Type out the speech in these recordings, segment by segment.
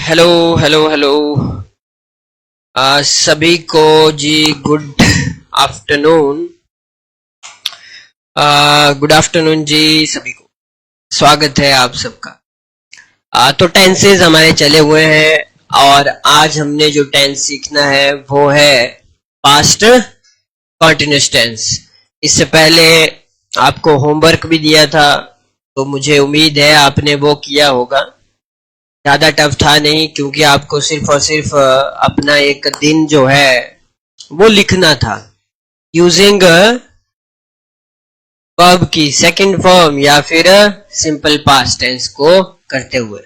Hello hello hello. सभी को जी good afternoon. Good afternoon जी सभी को। स्वागत है आप सबका। तो टेंसेस हमारे चले हुए हैं और आज हमने जो टेंस सीखना है वो है पास्ट कॉन्टिन्यूअस टेंस। इससे पहले आपको होमवर्क भी दिया था, तो मुझे उम्मीद है आपने वो किया होगा। ज्यादा टफ था नहीं, क्योंकि आपको सिर्फ और सिर्फ अपना एक दिन जो है वो लिखना था यूजिंग वर्ब की सेकंड फॉर्म या फिर सिंपल पास्ट टेंस को करते हुए,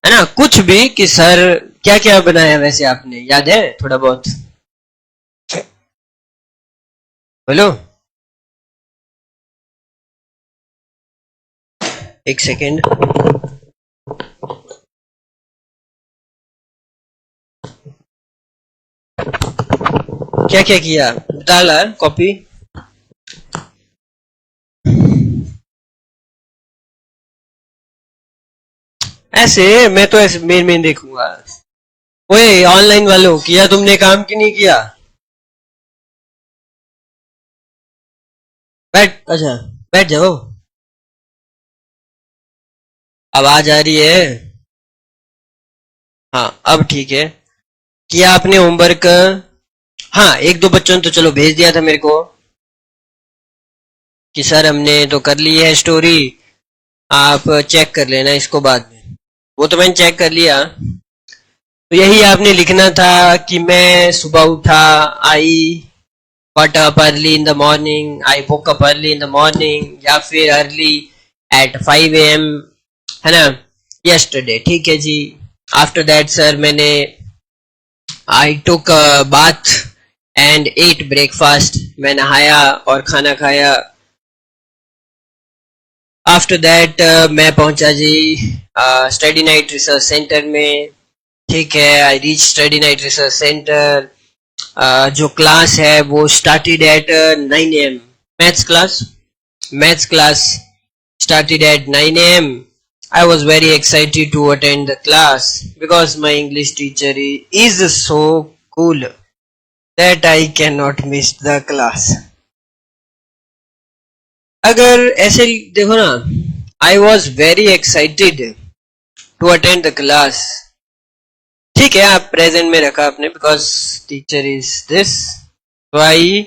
है ना। कुछ भी कि सर क्या क्या बनाया, वैसे आपने याद है थोड़ा बहुत? बोलो, एक सेकेंड। क्या क्या किया डाला कॉपी? ऐसे मैं तो ऐसे मेन मेन देखूंगा। ओए ऑनलाइन वालों, किया तुमने काम कि नहीं किया? बैठ, अच्छा बैठ जाओ। आवाज आ रही है? हाँ अब ठीक है। किया आपने होमवर्क? हाँ एक दो बच्चों ने तो चलो भेज दिया था मेरे को कि सर हमने तो कर ली है स्टोरी, आप चेक कर लेना इसको बाद में। वो तो मैंने चेक कर लिया। तो यही आपने लिखना था कि मैं सुबह उठा, आई got up early in the morning, I woke up early in the morning, या फिर early at 5 AM, है ना। yesterday, ठीक है जी। आफ्टर दैट सर मैंने I took a bath and ate breakfast, मैं नहाया और खाना खाया। आफ्टर दैट मैं पहुंचा जी स्टडी नाइट रिसर्च सेंटर में। ठीक है, I reach study night research centre. जो क्लास है वो started at 9 AM। Maths class, maths class started at 9 AM. I was very excited to attend the class because my English teacher is so cool that I cannot miss the class. अगर ऐसे देखो ना, I was very excited to attend the class। ठीक है, आप present में रखा आपने because teacher is this, तो आई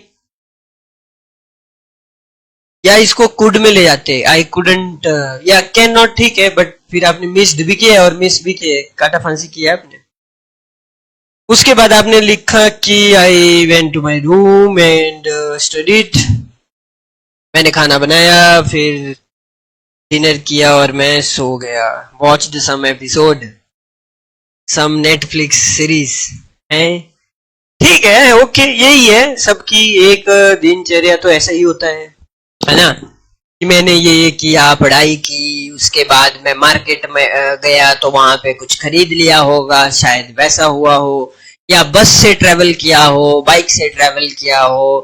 या इसको कुड में ले जाते, आई कुडंट या कैन नॉट, ठीक है। बट फिर आपने मिस्ड भी किया और मिस भी किया, काटा फांसी किया आपने। उसके बाद आपने लिखा कि I went to my room and studied. मैंने खाना बनाया, फिर डिनर किया और मैं सो गया। वॉच्ड सम एपिसोड, सम नेटफ्लिक्स सीरीज है। ठीक है, ओके, यही है सबकी एक दिनचर्या, तो ऐसा ही होता है ना। कि मैंने ये किया, पढ़ाई की, उसके बाद मैं मार्केट में गया तो वहां पे कुछ खरीद लिया होगा, शायद वैसा हुआ हो, या बस से ट्रेवल किया हो, बाइक से ट्रेवल किया हो,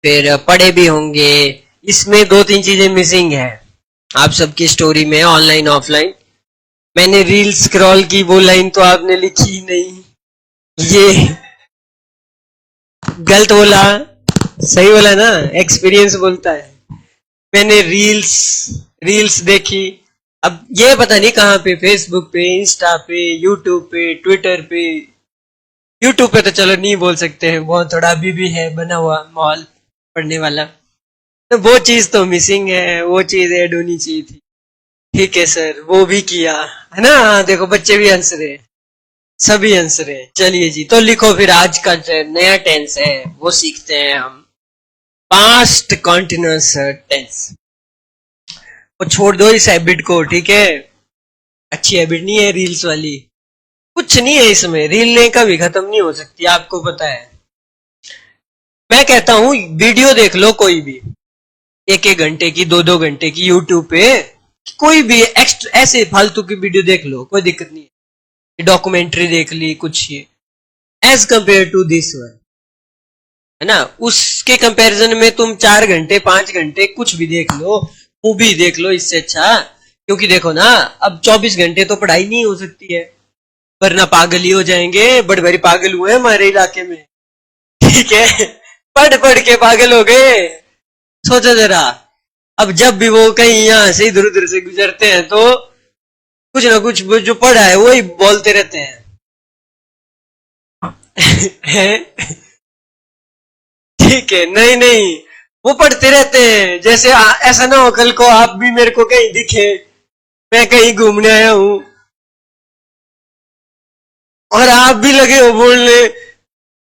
फिर पढ़े भी होंगे। इसमें दो तीन चीजें मिसिंग है आप सबकी स्टोरी में, ऑनलाइन ऑफलाइन। मैंने रील स्क्रॉल की वो लाइन तो आपने लिखी ही नहीं। ये गलत बोला, सही बोला ना, एक्सपीरियंस बोलता है। मैंने रील्स रील्स देखी। अब ये पता नहीं कहाँ पे, फेसबुक पे, इंस्टा पे, यूट्यूब पे, ट्विटर पे। यूट्यूब पे तो चलो नहीं बोल सकते हैं, वो थोड़ा अभी भी है बना हुआ माहौल पढ़ने वाला। तो वो चीज तो मिसिंग है, वो चीज ऐड होनी चाहिए थी। ठीक है सर, वो भी किया है ना। हाँ, देखो बच्चे भी हंस रहे हैं, सभी हंस रहे हैं। चलिए जी, तो लिखो फिर आज का जो नया टेंस है वो सीखते हैं हम, पास्ट कॉन्टिन्यूअस टेंस। वो छोड़ दो इस हैबिट को, ठीक है। अच्छी हैबिट नहीं है रील्स वाली, कुछ नहीं है इसमें, रील ने कभी खत्म नहीं हो सकती, आपको पता है। मैं कहता हूं वीडियो देख लो कोई भी, एक एक घंटे की, दो दो घंटे की, यूट्यूब पे कोई भी एक्स्ट्रा ऐसे फालतू की वीडियो देख लो, कोई दिक्कत नहीं है। डॉक्यूमेंट्री देख ली कुछ, as compare to this one, है ना। उसके कंपैरिजन में तुम 4 घंटे 5 घंटे कुछ भी देख लो, मूवी देख लो, इससे अच्छा। क्योंकि देखो ना, अब 24 घंटे तो पढ़ाई नहीं हो सकती है, वरना पागल ही हो जाएंगे। बड़े बड़े पागल हुए हमारे इलाके में, ठीक है, पढ़ पढ़ के पागल हो गए। सोचो जरा, अब जब भी वो कहीं यहां से इधर उधर से गुजरते हैं तो कुछ ना कुछ वो जो पढ़ा है वही बोलते रहते हैं। ठीक है, नहीं नहीं, वो पढ़ते रहते हैं। जैसे ऐसा ना हो कल को आप भी मेरे को कहीं दिखे, मैं कहीं घूमने आया हूं और आप भी लगे हो बोलने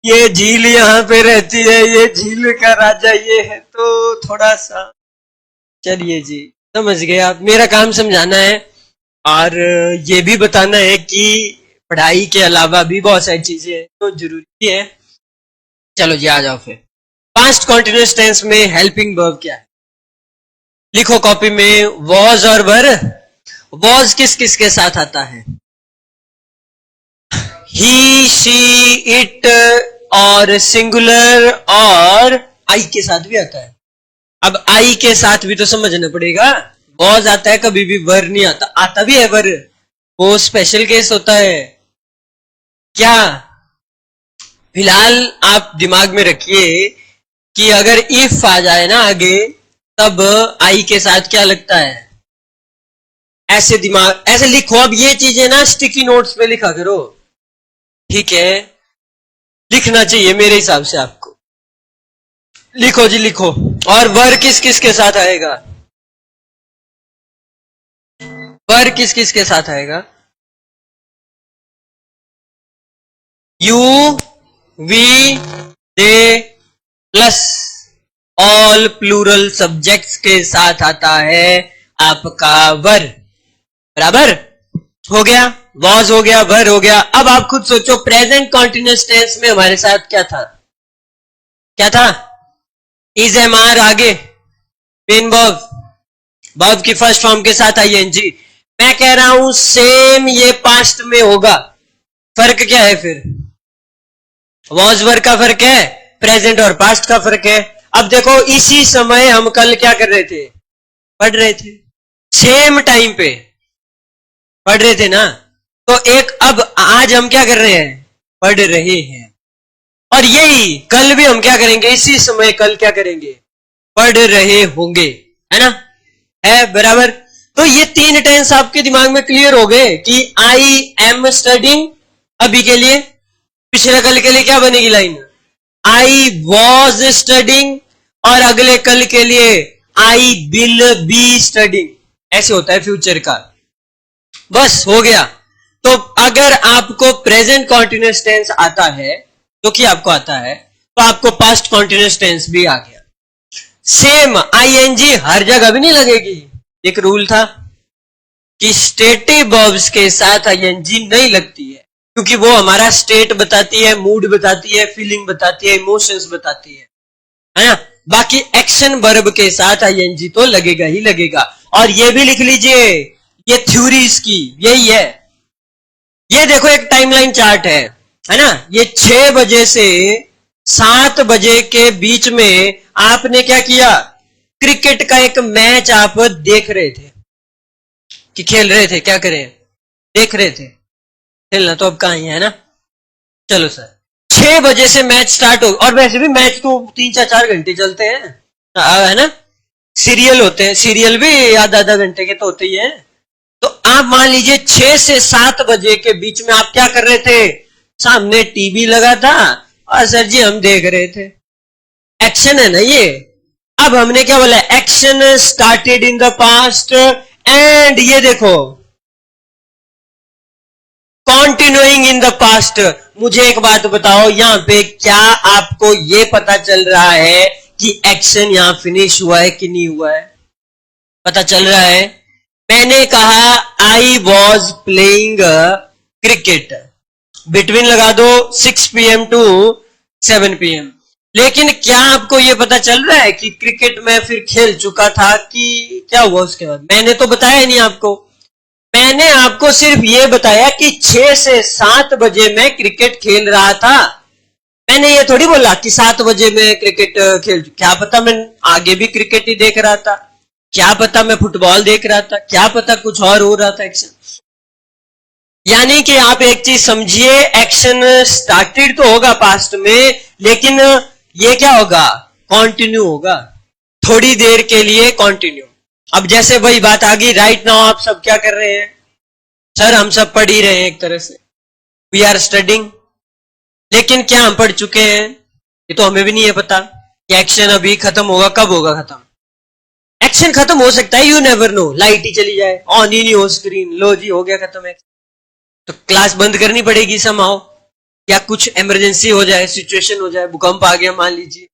ये झील यहाँ पे रहती है, ये झील का राजा ये है, तो थोड़ा सा चलिए जी, समझ गए आप। मेरा काम समझाना है और ये भी बताना है कि पढ़ाई के अलावा भी बहुत सारी चीजें हैं तो जरूरी है। चलो जी, आ जाओ फिर। पास्ट कॉन्टिन्यूअस टेंस में हेल्पिंग वर्ब क्या है? लिखो कॉपी में, वॉज और वर। वॉज किस किस के साथ आता है? ही, शी, इट और सिंगुलर और आई के साथ भी आता है। अब आई के साथ भी तो समझना पड़ेगा। वॉज आता है कभी भी, वर नहीं आता। आता भी है वर, वो स्पेशल केस होता है क्या। फिलहाल आप दिमाग में रखिए कि अगर इफ आ जाए ना आगे, तब आई के साथ क्या लगता है। ऐसे दिमाग, ऐसे लिखो। अब ये चीजें ना स्टिकी नोट्स पे लिखा करो, ठीक है, लिखना चाहिए मेरे हिसाब से आपको। लिखो जी, लिखो। और वर किस किस के साथ आएगा? वर किस किस के साथ आएगा? You, we, they plus all plural subjects के साथ आता है आपका वर। बराबर हो गया, वॉज हो गया, वर हो गया। अब आप खुद सोचो, प्रेजेंट कॉन्टिन्यूअस टेंस में हमारे साथ क्या था? क्या था? इज, एम, आर, आगे मेन वर्ब, वर्ब की फर्स्ट फॉर्म के साथ आईएनजी। मैं कह रहा हूं सेम ये पास्ट में होगा। फर्क क्या है फिर? वॉज वर का फर्क है, प्रेजेंट और पास्ट का फर्क है। अब देखो, इसी समय हम कल क्या कर रहे थे? पढ़ रहे थे, सेम टाइम पे पढ़ रहे थे ना। तो एक, अब आज हम क्या कर रहे हैं? पढ़ रहे हैं। और यही कल भी हम क्या करेंगे? इसी समय कल क्या करेंगे? पढ़ रहे होंगे, है ना? है बराबर। तो ये तीन टेंस आपके दिमाग में क्लियर हो गए कि आई एम स्टडिंग अभी के लिए, पिछले कल के लिए क्या बनेगी लाइन? आई वॉज स्टडिंग, और अगले कल के लिए आई विल बी स्टडिंग। ऐसे होता है फ्यूचर का। बस हो गया। तो अगर आपको प्रेजेंट कॉन्टिन्यूअस टेंस आता है, जो कि आपको आता है, तो आपको पास्ट कॉन्टिन्यूअस टेंस भी आ गया। सेम आईएनजी हर जगह भी नहीं लगेगी। एक रूल था कि स्टेटिव वर्ब्स के साथ आईएनजी नहीं लगती है, क्योंकि वो हमारा स्टेट बताती है, मूड बताती है, फीलिंग बताती है, इमोशंस बताती है ना। बाकी एक्शन वर्ब के साथ आईएनजी तो लगेगा ही लगेगा। और ये भी लिख लीजिए, ये थ्योरी इसकी यही है। ये देखो, एक टाइमलाइन चार्ट है ना। ये 6 बजे से 7 बजे के बीच में आपने क्या किया? क्रिकेट का एक मैच आप देख रहे थे कि खेल रहे थे? क्या करें, देख रहे थे। खेलना तो अब कहां ही है ना। चलो सर, 6 बजे से मैच स्टार्ट हो, और वैसे भी मैच तो 3-4 घंटे चलते हैं, है ना। सीरियल होते हैं, सीरियल भी आधा घंटे के तो होते ही हैं। तो आप मान लीजिए 6 से 7 बजे के बीच में आप क्या कर रहे थे? सामने टीवी लगा था और सर जी हम देख रहे थे। एक्शन है ना ये। अब हमने क्या बोला? Action started in the past, and ये देखो कॉन्टिन्यूइंग इन द पास्ट। मुझे एक बात बताओ, यहां पे क्या आपको ये पता चल रहा है कि एक्शन यहां फिनिश हुआ है कि नहीं हुआ है? पता चल रहा है। मैंने कहा I was playing cricket, between लगा दो 6 PM टू 7 PM। लेकिन क्या आपको यह पता चल रहा है कि क्रिकेट में फिर खेल चुका था कि क्या हुआ उसके बाद? मैंने तो बताया नहीं आपको। मैंने आपको सिर्फ ये बताया कि 6 से 7 बजे मैं क्रिकेट खेल रहा था। मैंने ये थोड़ी बोला कि 7 बजे मैं क्रिकेट खेल, क्या पता मैं आगे भी क्रिकेट ही देख रहा था, क्या पता मैं फुटबॉल देख रहा था, क्या पता कुछ और हो रहा था एक्शन। यानी कि आप एक चीज समझिए, एक्शन स्टार्टेड तो होगा पास्ट में, लेकिन ये क्या होगा, कंटिन्यू होगा, थोड़ी देर के लिए कंटिन्यू। अब जैसे वही बात आ गई, राइट नाउ आप सब क्या कर रहे हैं, सर हम सब पढ़ ही रहे हैं एक तरह से, वी आर स्टडिंग, लेकिन क्या हम पढ़ चुके हैं ये तो हमें भी नहीं है पता कि एक्शन अभी खत्म होगा, कब होगा खत्म। एक्शन खत्म हो सकता है, यू नेवर नो, लाइट ही चली जाए, ऑन ही नहीं हो स्क्रीन, लो जी हो गया खत्म है, तो क्लास बंद करनी पड़ेगी समहाउ, या कुछ इमरजेंसी हो जाए, सिचुएशन हो जाए, भूकंप आ गया मान लीजिए,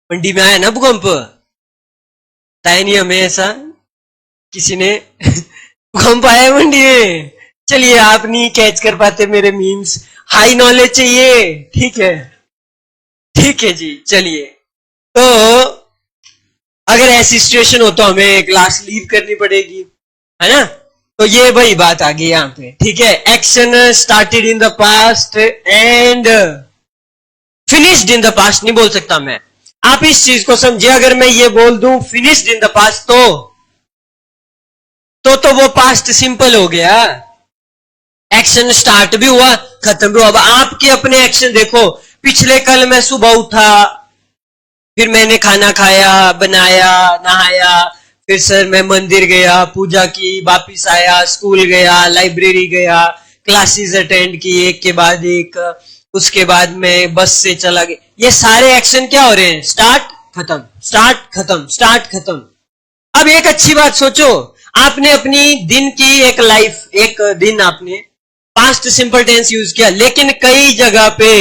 मंडी में आया ना भूकंप, बताया नहीं हमें ऐसा किसी ने भूकंप आया मंडी में, चलिए आप नहीं कैच कर पाते मेरे मीम्स, हाई नॉलेज चाहिए, ठीक है जी, चलिए। तो अगर ऐसी सिचुएशन हो तो हमें क्लास लीव करनी पड़ेगी, है ना, तो ये वही बात आ गई यहां पे, ठीक है। Action started in the past and finished in the past नहीं बोल सकता मैं, आप इस चीज को समझिए, अगर मैं ये बोल दूं फिनिश्ड इन द पास्ट तो वो पास्ट सिंपल हो गया, एक्शन स्टार्ट भी हुआ खत्म भी हुआ। अब आपके अपने एक्शन देखो, पिछले कल मैं सुबह उठा, फिर मैंने खाना खाया, बनाया, नहाया, फिर सर मैं मंदिर गया, पूजा की, वापिस आया, स्कूल गया, लाइब्रेरी गया, क्लासेस अटेंड की एक के बाद एक, उसके बाद मैं बस से चला गया, ये सारे एक्शन क्या हो रहे हैं, स्टार्ट खत्म, स्टार्ट खत्म, स्टार्ट खत्म। अब एक अच्छी बात सोचो, आपने अपनी दिन की एक लाइफ, एक दिन आपने पास्ट सिंपल टेंस यूज किया, लेकिन कई जगह पे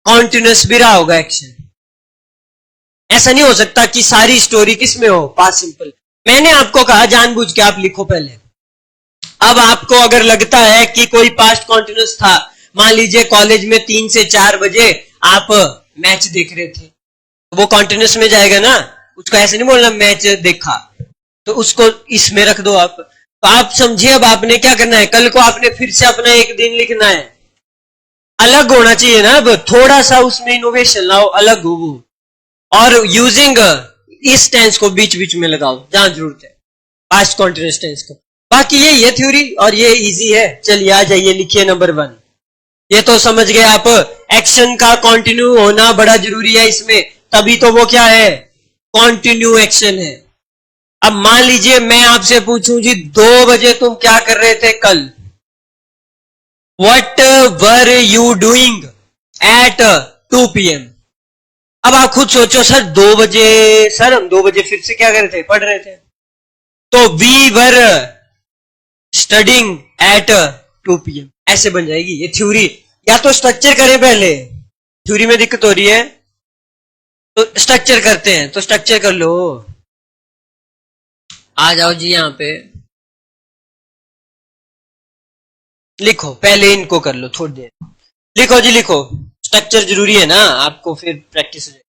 कॉन्टिन्यूस भी रहा होगा एक्शन, ऐसा नहीं हो सकता कि सारी स्टोरी किस में हो, पास्ट सिंपल। मैंने आपको कहा जानबूझ के आप लिखो पहले। अब आपको अगर लगता है कि कोई पास्ट कॉन्टिन्यूस था, मान लीजिए कॉलेज में 3 से 4 बजे आप मैच देख रहे थे, तो वो कॉन्टिन्यूस में जाएगा ना, उसको ऐसे नहीं बोलना मैच देखा, तो उसको इसमें रख दो आप। तो आप समझिए अब आपने क्या करना है, कल को आपने फिर से अपना एक दिन लिखना है, अलग होना चाहिए ना, अब थोड़ा सा उसमें इनोवेशन लाओ, अलग हो वो, और यूजिंग इस टेंस को बीच बीच में लगाओ जहां जरूरत है, पास्ट कॉन्टिन्यूस टेंस को। बाकी ये थ्योरी और ये इजी है, चलिए आ जाइए, लिखिए नंबर 1, ये तो समझ गए आप, एक्शन का कंटिन्यू होना बड़ा जरूरी है इसमें, तभी तो वो क्या है, कंटिन्यू एक्शन है। अब मान लीजिए मैं आपसे पूछूं जी 2 बजे तुम क्या कर रहे थे कल, what were you doing at 2 PM। अब आप खुद सोचो, सर 2 बजे, सर हम 2 बजे फिर से क्या कर रहे थे, पढ़ रहे थे, तो we were studying at 2 PM, ऐसे बन जाएगी ये थ्योरी। या तो स्ट्रक्चर करें पहले, थ्योरी में दिक्कत हो रही है तो स्ट्रक्चर करते हैं, तो स्ट्रक्चर कर लो, आ जाओ जी यहां पे, लिखो पहले, इनको कर लो थोड़ी देर, लिखो जी लिखो, स्ट्रक्चर जरूरी है ना, आपको फिर प्रैक्टिस हो जाए।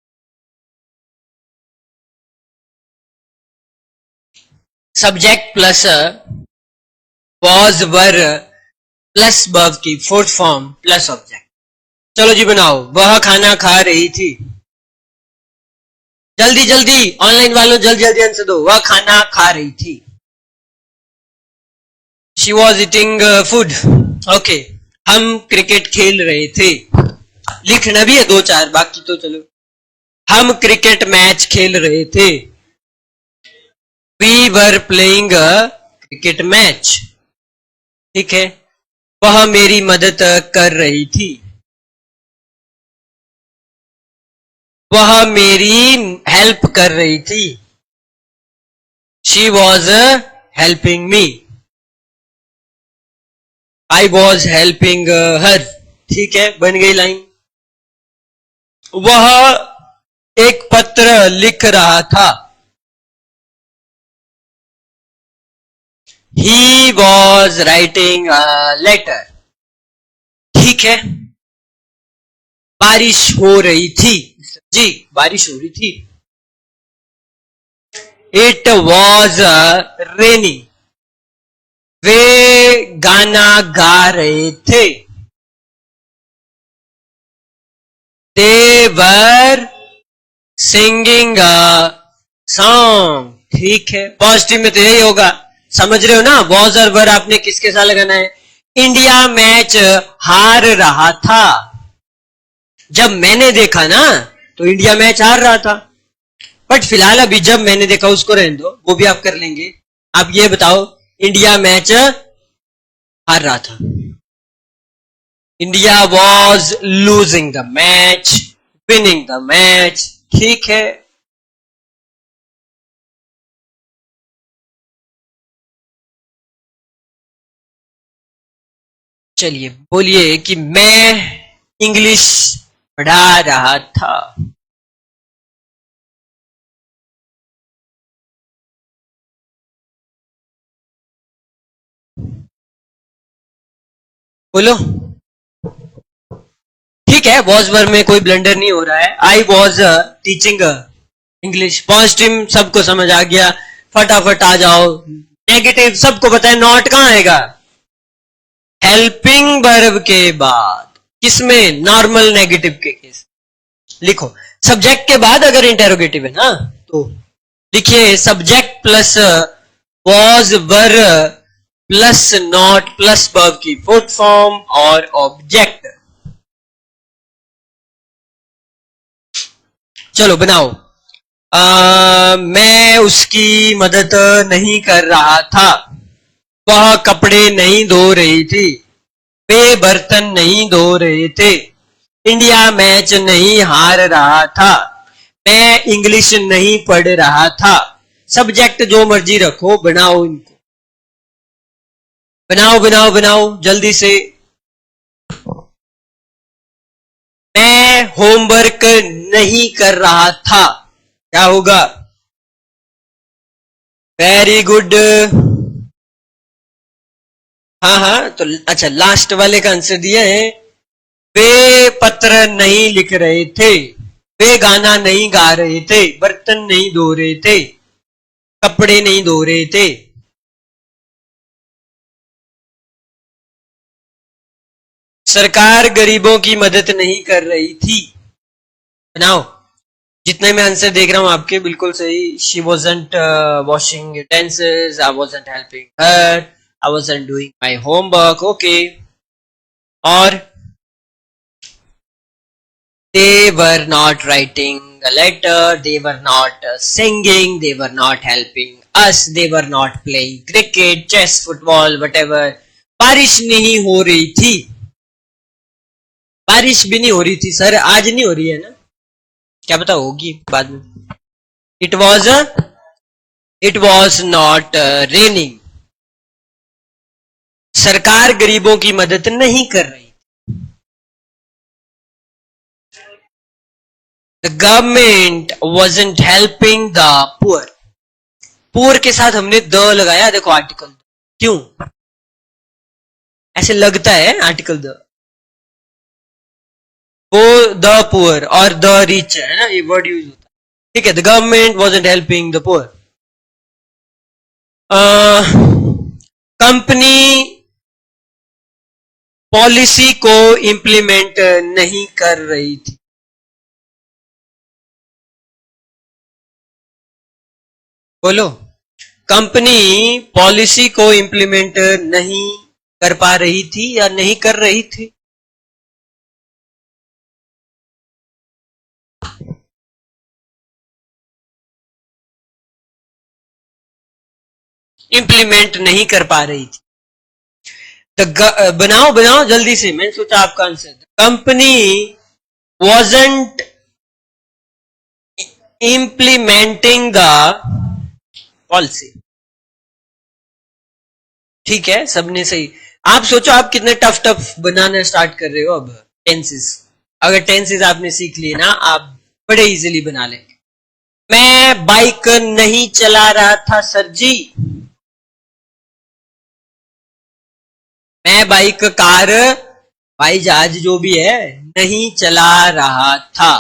Subject plus was were plus verb की फोर्थ फॉर्म प्लस ऑब्जेक्ट। चलो जी बनाओ, वह खाना खा रही थी, जल्दी जल्दी ऑनलाइन वालों जल्दी जल्दी आंसर दो, वह खाना खा रही थी, she was eating food, okay. हम क्रिकेट खेल रहे थे, लिखना भी है 2-4, बाकी तो चलो, हम क्रिकेट मैच खेल रहे थे, we were playing cricket match, ठीक है। वह मेरी मदद कर रही थी, वह मेरी हेल्प कर रही थी, she was helping me, I was helping her, ठीक है, बन गई लाइन। वह एक पत्र लिख रहा था, he was writing a letter, ठीक है। बारिश हो रही थी, जी बारिश हो रही थी, इट वॉज रेनी, वे गाना गा रहे थे, दे वर सिंगिंग अ सॉन्ग, ठीक है। पॉजिटिव में तो यही होगा, समझ रहे हो ना, वॉज और वर आपने किसके साथ लगाना है, इंडिया मैच हार रहा था। जब मैंने देखा ना तो इंडिया मैच हार रहा था, बट फिलहाल अभी जब मैंने देखा उसको रहने दो, वो भी आप कर लेंगे। आप ये बताओ, इंडिया मैच हार रहा था। India was losing the match, winning the match. ठीक है, चलिए बोलिए कि मैं इंग्लिश पढ़ा रहा था। बोलो। ठीक है, वॉज वर्ब में कोई ब्लंडर नहीं हो रहा है। I was teaching English. Positive सबको समझ आ गया, फटाफट आ जाओ। नेगेटिव सबको पता है, नॉट कहां आएगा? हेल्पिंग वर्ब के बाद। किसमें? नॉर्मल नेगेटिव के केस। लिखो, सब्जेक्ट के बाद अगर इंटेरोगेटिव है ना तो लिखिए subject plus was were plus not plus verb की फोर्थ फॉर्म और ऑब्जेक्ट। चलो बनाओ। मैं उसकी मदद नहीं कर रहा था। वह कपड़े नहीं धो रही थी। वे बर्तन नहीं धो रहे थे। इंडिया मैच नहीं हार रहा था। मैं इंग्लिश नहीं पढ़ रहा था। सब्जेक्ट जो मर्जी रखो, बनाओ इनको, बनाओ बनाओ बनाओ जल्दी से। मैं होमवर्क नहीं कर रहा था। क्या होगा? Very good. हाँ हाँ, तो अच्छा, लास्ट वाले का आंसर दिया है। वे पत्र नहीं लिख रहे थे। वे गाना नहीं गा रहे थे। बर्तन नहीं धो रहे थे। कपड़े नहीं धो रहे थे। सरकार गरीबों की मदद नहीं कर रही थी। बनाओ। जितने मैं आंसर देख रहा हूं आपके बिल्कुल सही। She wasn't washing utensils, I wasn't helping her, I wasn't doing my homework. Okay. और they were not writing a letter, they were not singing, they were not helping us, they were not playing cricket, chess, football, whatever. बारिश नहीं हो रही थी। बारिश भी नहीं हो रही थी सर, आज नहीं हो रही है ना, क्या पता होगी बाद में। It was not raining. सरकार गरीबों की मदद नहीं कर रही। The government wasn't helping the poor. Poor के साथ हमने द लगाया, देखो आर्टिकल। क्यों ऐसे लगता है आर्टिकल द? वो द पुअर और द रिच है ना, ये वर्ड यूज होता है। ठीक है, the government wasn't helping the poor. Company policy को इंप्लीमेंट नहीं कर रही थी। बोलो। कंपनी पॉलिसी को इंप्लीमेंट नहीं कर पा रही थी या नहीं कर रही थी? इंप्लीमेंट नहीं कर पा रही थी। बनाओ बनाओ जल्दी से, मैंने सोचा आपका answer. Company wasn't implementing the policy. ठीक है, सबने सही। आप सोचो आप कितने टफ टफ बनाना स्टार्ट कर रहे हो अब टेंसेस। अगर टेंसेस आपने सीख लिए ना, आप बड़े इजीली बना लेंगे। मैं बाइक नहीं चला रहा था सर जी। मैं बाइक, कार, भाई जहाज जो भी है, नहीं चला रहा था।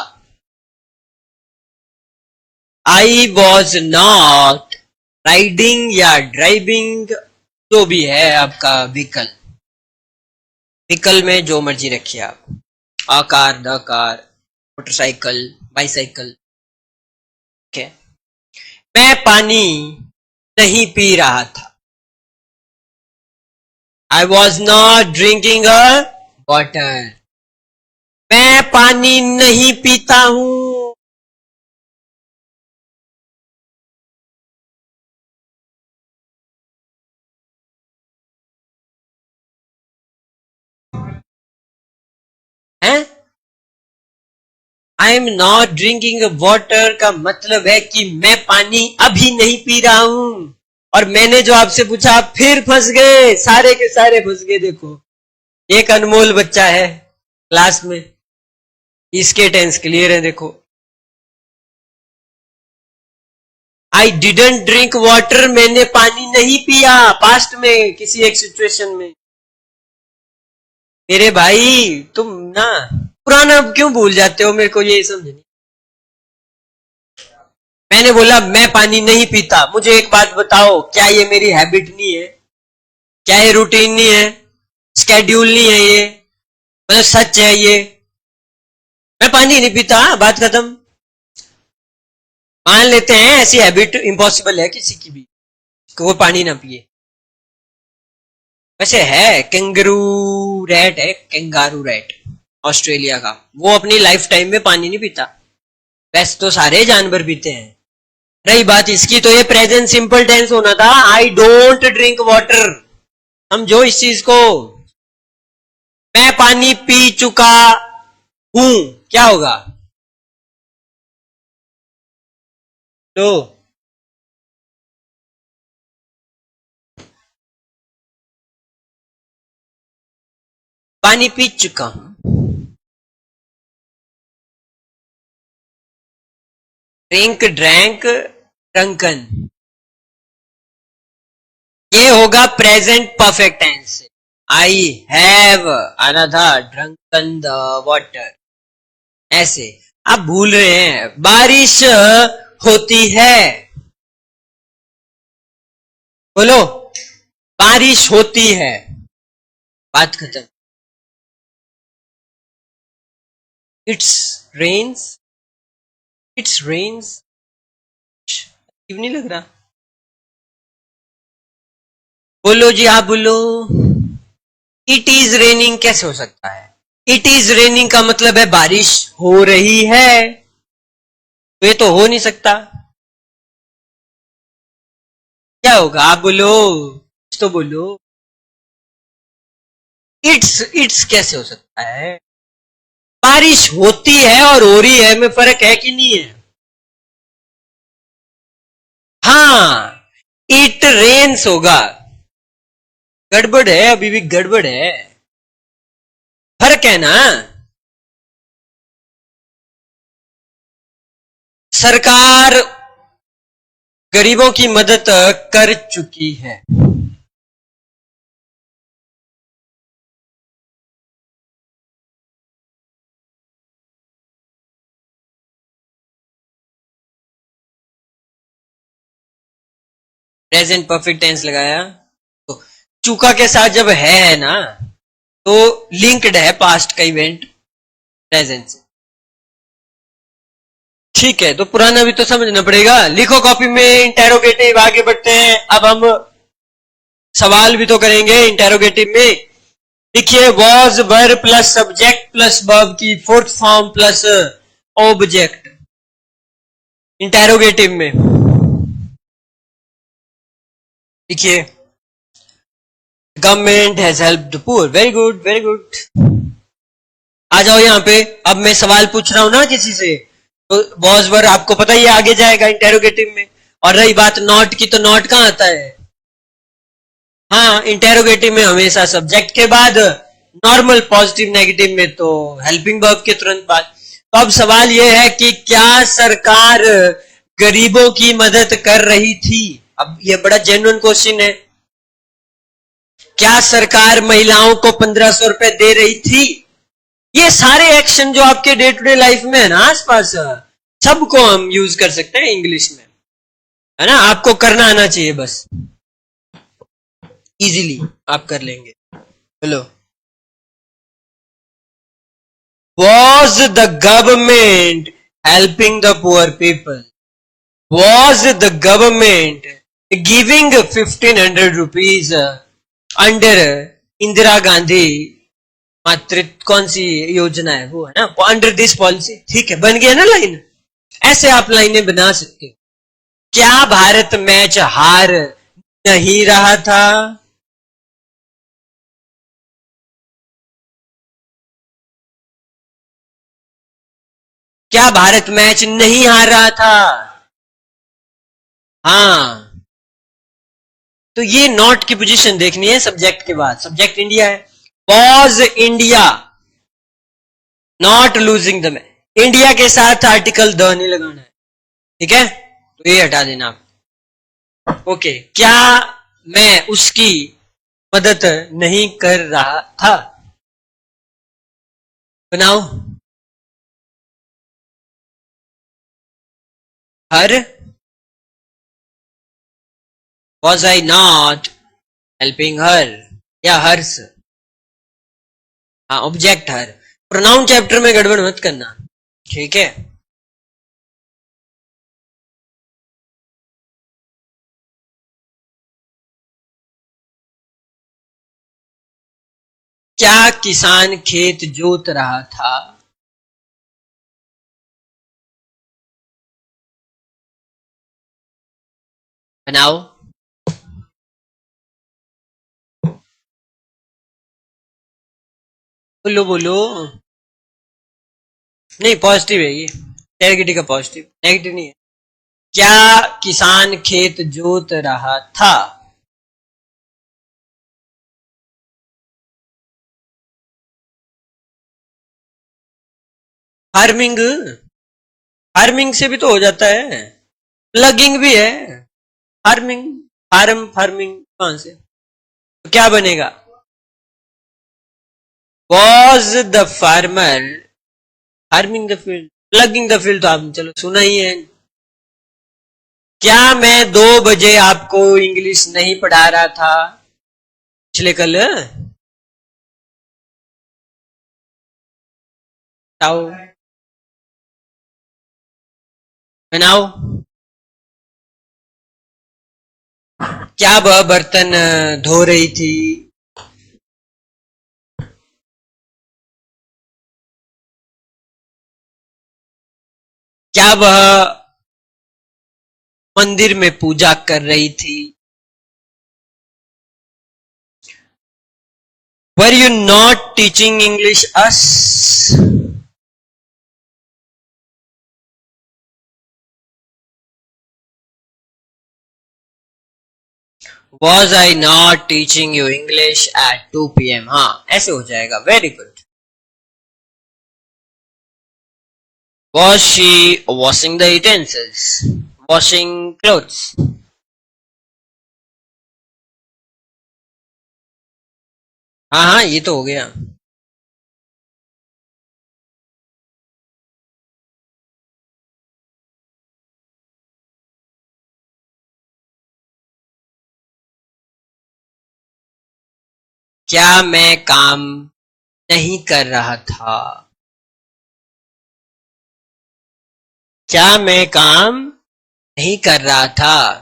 आई वॉज नॉट राइडिंग या ड्राइविंग, जो भी है आपका व्हीकल। व्हीकल में जो मर्जी रखिए आप, a car, the car, motorcycle, bicycle. ठीक है। मैं पानी नहीं पी रहा था। I was not drinking a water. मैं पानी नहीं पीता हूं। हैं? I am not drinking water का मतलब है कि मैं पानी अभी नहीं पी रहा हूं। और मैंने जो आपसे पूछा आप फिर फंस गए, सारे के सारे फंस गए। देखो एक अनमोल बच्चा है क्लास में, इसके टेंस क्लियर है। देखो आई डिडंट ड्रिंक वाटर, मैंने पानी नहीं पिया पास्ट में किसी एक सिचुएशन में। मेरे भाई तुम ना पुराना क्यों भूल जाते हो, मेरे को ये समझ नहीं। मैंने बोला मैं पानी नहीं पीता। मुझे एक बात बताओ, क्या ये मेरी हैबिट नहीं है? क्या ये रूटीन नहीं है? स्केड्यूल नहीं है ये? मतलब सच है ये? मैं पानी नहीं पीता, बात खत्म। मान लेते हैं ऐसी हैबिट इम्पॉसिबल है किसी की भी कि वो पानी ना पिए। वैसे है, कैंगरू रैट है, कैंगारू रैट ऑस्ट्रेलिया का, वो अपनी लाइफ टाइम में पानी नहीं पीता। वैसे तो सारे जानवर पीते हैं। रही बात इसकी, तो ये प्रेजेंट सिंपल टेंस होना था, आई डोंट ड्रिंक वाटर। समझो इस चीज को। मैं पानी पी चुका हूं, क्या होगा? तो पानी पी चुका हूं। ड्रिंक, ड्रैंक, ड्रंकन, ये होगा present perfect tense. I have another drunken the water. ऐसे आप भूल रहे हैं, बारिश होती है। बोलो बारिश होती है, बात खत्म। It's rains, it's rains. क्यों नहीं लग रहा? बोलो जी, आप बोलो। इट इज रेनिंग कैसे हो सकता है? इट इज रेनिंग का मतलब है बारिश हो रही है, तो ये तो हो नहीं सकता। क्या होगा? आप बोलो, तो बोलो। इट्स कैसे हो सकता है? बारिश होती है और हो रही है में फर्क है कि नहीं है? हाँ, इट रेन्स होगा। गड़बड़ है, अभी भी गड़बड़ है, फर्क है ना। सरकार गरीबों की मदद कर चुकी है। प्रेजेंट परफेक्ट टेंस लगाया तो चूका के साथ जब है ना, तो लिंक्ड है पास्ट का इवेंट प्रेजेंट से। ठीक है, तो पुराना भी तो समझना पड़ेगा। लिखो कॉपी में इंटेरोगेटिव। आगे बढ़ते हैं, अब हम सवाल भी तो करेंगे इंटेरोगेटिव में। लिखिए was were plus subject plus verb की fourth form plus object interrogative में। लिखिए government has help the poor. Very good, very good. आ जाओ यहां पे। अब मैं सवाल पूछ रहा हूं ना किसी से, तो वॉज वर आपको पता ही आगे जाएगा इंटेरोगेटिव में। और रही बात नॉट की, तो नॉट कहां आता है? हाँ, इंटेरोगेटिव में हमेशा सब्जेक्ट के बाद, नॉर्मल पॉजिटिव नेगेटिव में तो हेल्पिंग वर्ब के तुरंत बाद। तो अब सवाल यह है कि क्या सरकार गरीबों की मदद कर रही थी? अब यह बड़ा जेन्युइन क्वेश्चन है। क्या सरकार महिलाओं को 1500 रुपए दे रही थी? ये सारे एक्शन जो आपके डे टू डे लाइफ में है ना आसपास, सबको हम यूज कर सकते हैं इंग्लिश में, है ना। आपको करना आना चाहिए बस, इजीली आप कर लेंगे। बोलो was the government helping the poor people? Was the government giving 1500 rupees under Indira Gandhi मातृत्व कौन सी योजना है, वो है ना, अंडर दिस पॉलिसी। ठीक है, बन गया ना लाइन। ऐसे आप लाइनें बना सकते हो। क्या भारत मैच हार नहीं रहा था? क्या भारत मैच नहीं हार रहा था? हाँ, तो ये नॉट की पोजीशन देखनी है सब्जेक्ट के बाद। सब्जेक्ट इंडिया है, was India not losing the match. India के साथ आर्टिकल द नहीं लगाना है, ठीक है, तो ये हटा देना आप। ओके, क्या मैं उसकी मदद नहीं कर रहा था? बनाओ। Her, was I not helping her, या हर्स, हाँ ऑब्जेक्ट हर। प्रोनाउन चैप्टर में गड़बड़ मत करना, ठीक है। क्या किसान खेत जोत रहा था? बनाओ। बोलो बोलो। नहीं, पॉजिटिव है ये, नेगेटिव का पॉजिटिव, नेगेटिव नहीं है। क्या किसान खेत जोत रहा था? फार्मिंग, फार्मिंग से भी तो हो जाता है, प्लगिंग भी है। फार्मिंग, फार्मिंग कौन से, तो क्या बनेगा? Was the farmer farming the field, plugging the field तो आपने चलो सुना ही है। क्या मैं 2 बजे आपको इंग्लिश नहीं पढ़ा रहा था पिछले कल? बताओ, बनाओ। क्या वह बर्तन धो रही थी? क्या वह मंदिर में पूजा कर रही थी? Were you not teaching English us? Was I not teaching you English at 2 PM? हाँ, ऐसे हो जाएगा, very good. Was she washing the utensils, washing clothes? हाँ हाँ, ये तो हो गया। क्या मैं काम नहीं कर रहा था? क्या मैं काम नहीं कर रहा था?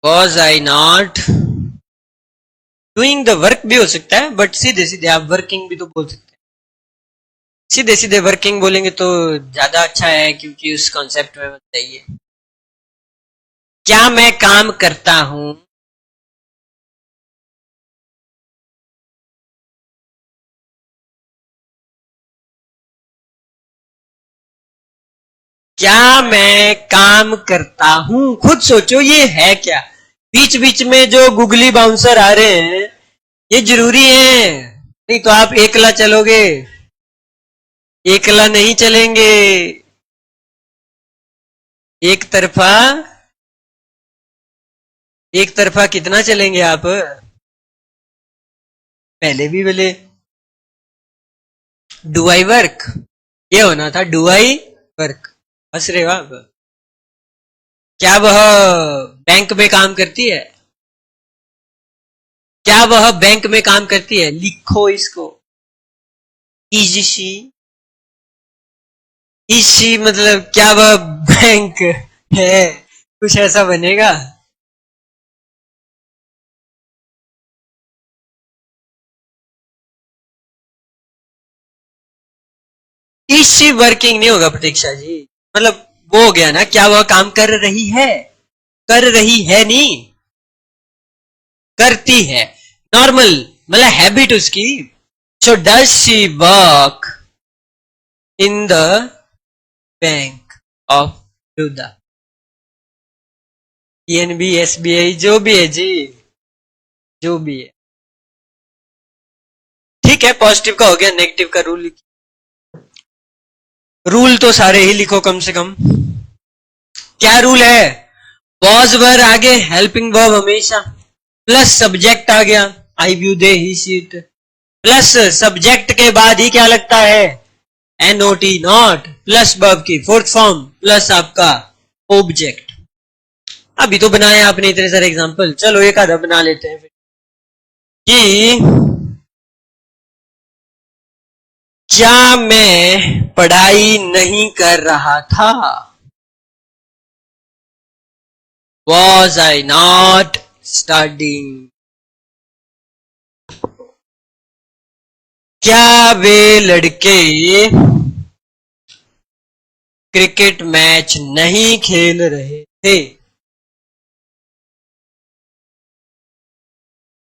Was I not doing the work भी हो सकता है, बट सीधे सीधे आप वर्किंग भी तो बोल सकते हैं। सीधे सीधे वर्किंग बोलेंगे तो ज्यादा अच्छा है, क्योंकि उस कॉन्सेप्ट में बताइए। क्या मैं काम करता हूं? क्या मैं काम करता हूं? खुद सोचो ये है क्या। बीच बीच में जो गुगली बाउंसर आ रहे हैं, ये जरूरी है, नहीं तो आप एकला चलोगे, एकला नहीं चलेंगे। एक तरफा, एक तरफा कितना चलेंगे आप? पहले भी बोले डू आई वर्क, ये होना था डू आई वर्क। हंस रहे हो आप? क्या वह बैंक में काम करती है? क्या वह बैंक में काम करती है? लिखो इसको, इज शी इसी मतलब क्या वह बैंक है, कुछ ऐसा बनेगा। इसी वर्किंग नहीं होगा प्रतीक्षा जी, मतलब वो हो गया ना, क्या वह काम कर रही है, कर रही है नहीं, करती है, नॉर्मल मतलब हैबिट उसकी। So does she work in the bank of Baroda, PNB, SBI, जो भी है जी, जो भी है। ठीक है, पॉजिटिव का हो गया, नेगेटिव का रूल लिखिए। रूल तो सारे ही लिखो कम से कम। क्या रूल है? वॉज वर आगे हेल्पिंग वर्ब हमेशा, प्लस सब्जेक्ट आ गया, आई व्यू दे ही सीट, प्लस सब्जेक्ट के बाद ही क्या लगता है, एनओटी नॉट, प्लस वर्ब की फोर्थ फॉर्म, प्लस आपका ऑब्जेक्ट। अभी तो बनाए आपने इतने सारे एग्जांपल, चलो एक आधा बना लेते हैं फिर। कि क्या मैं पढ़ाई नहीं कर रहा था, वॉज आई नॉट स्टडिंग। क्या वे लड़के क्रिकेट मैच नहीं खेल रहे थे,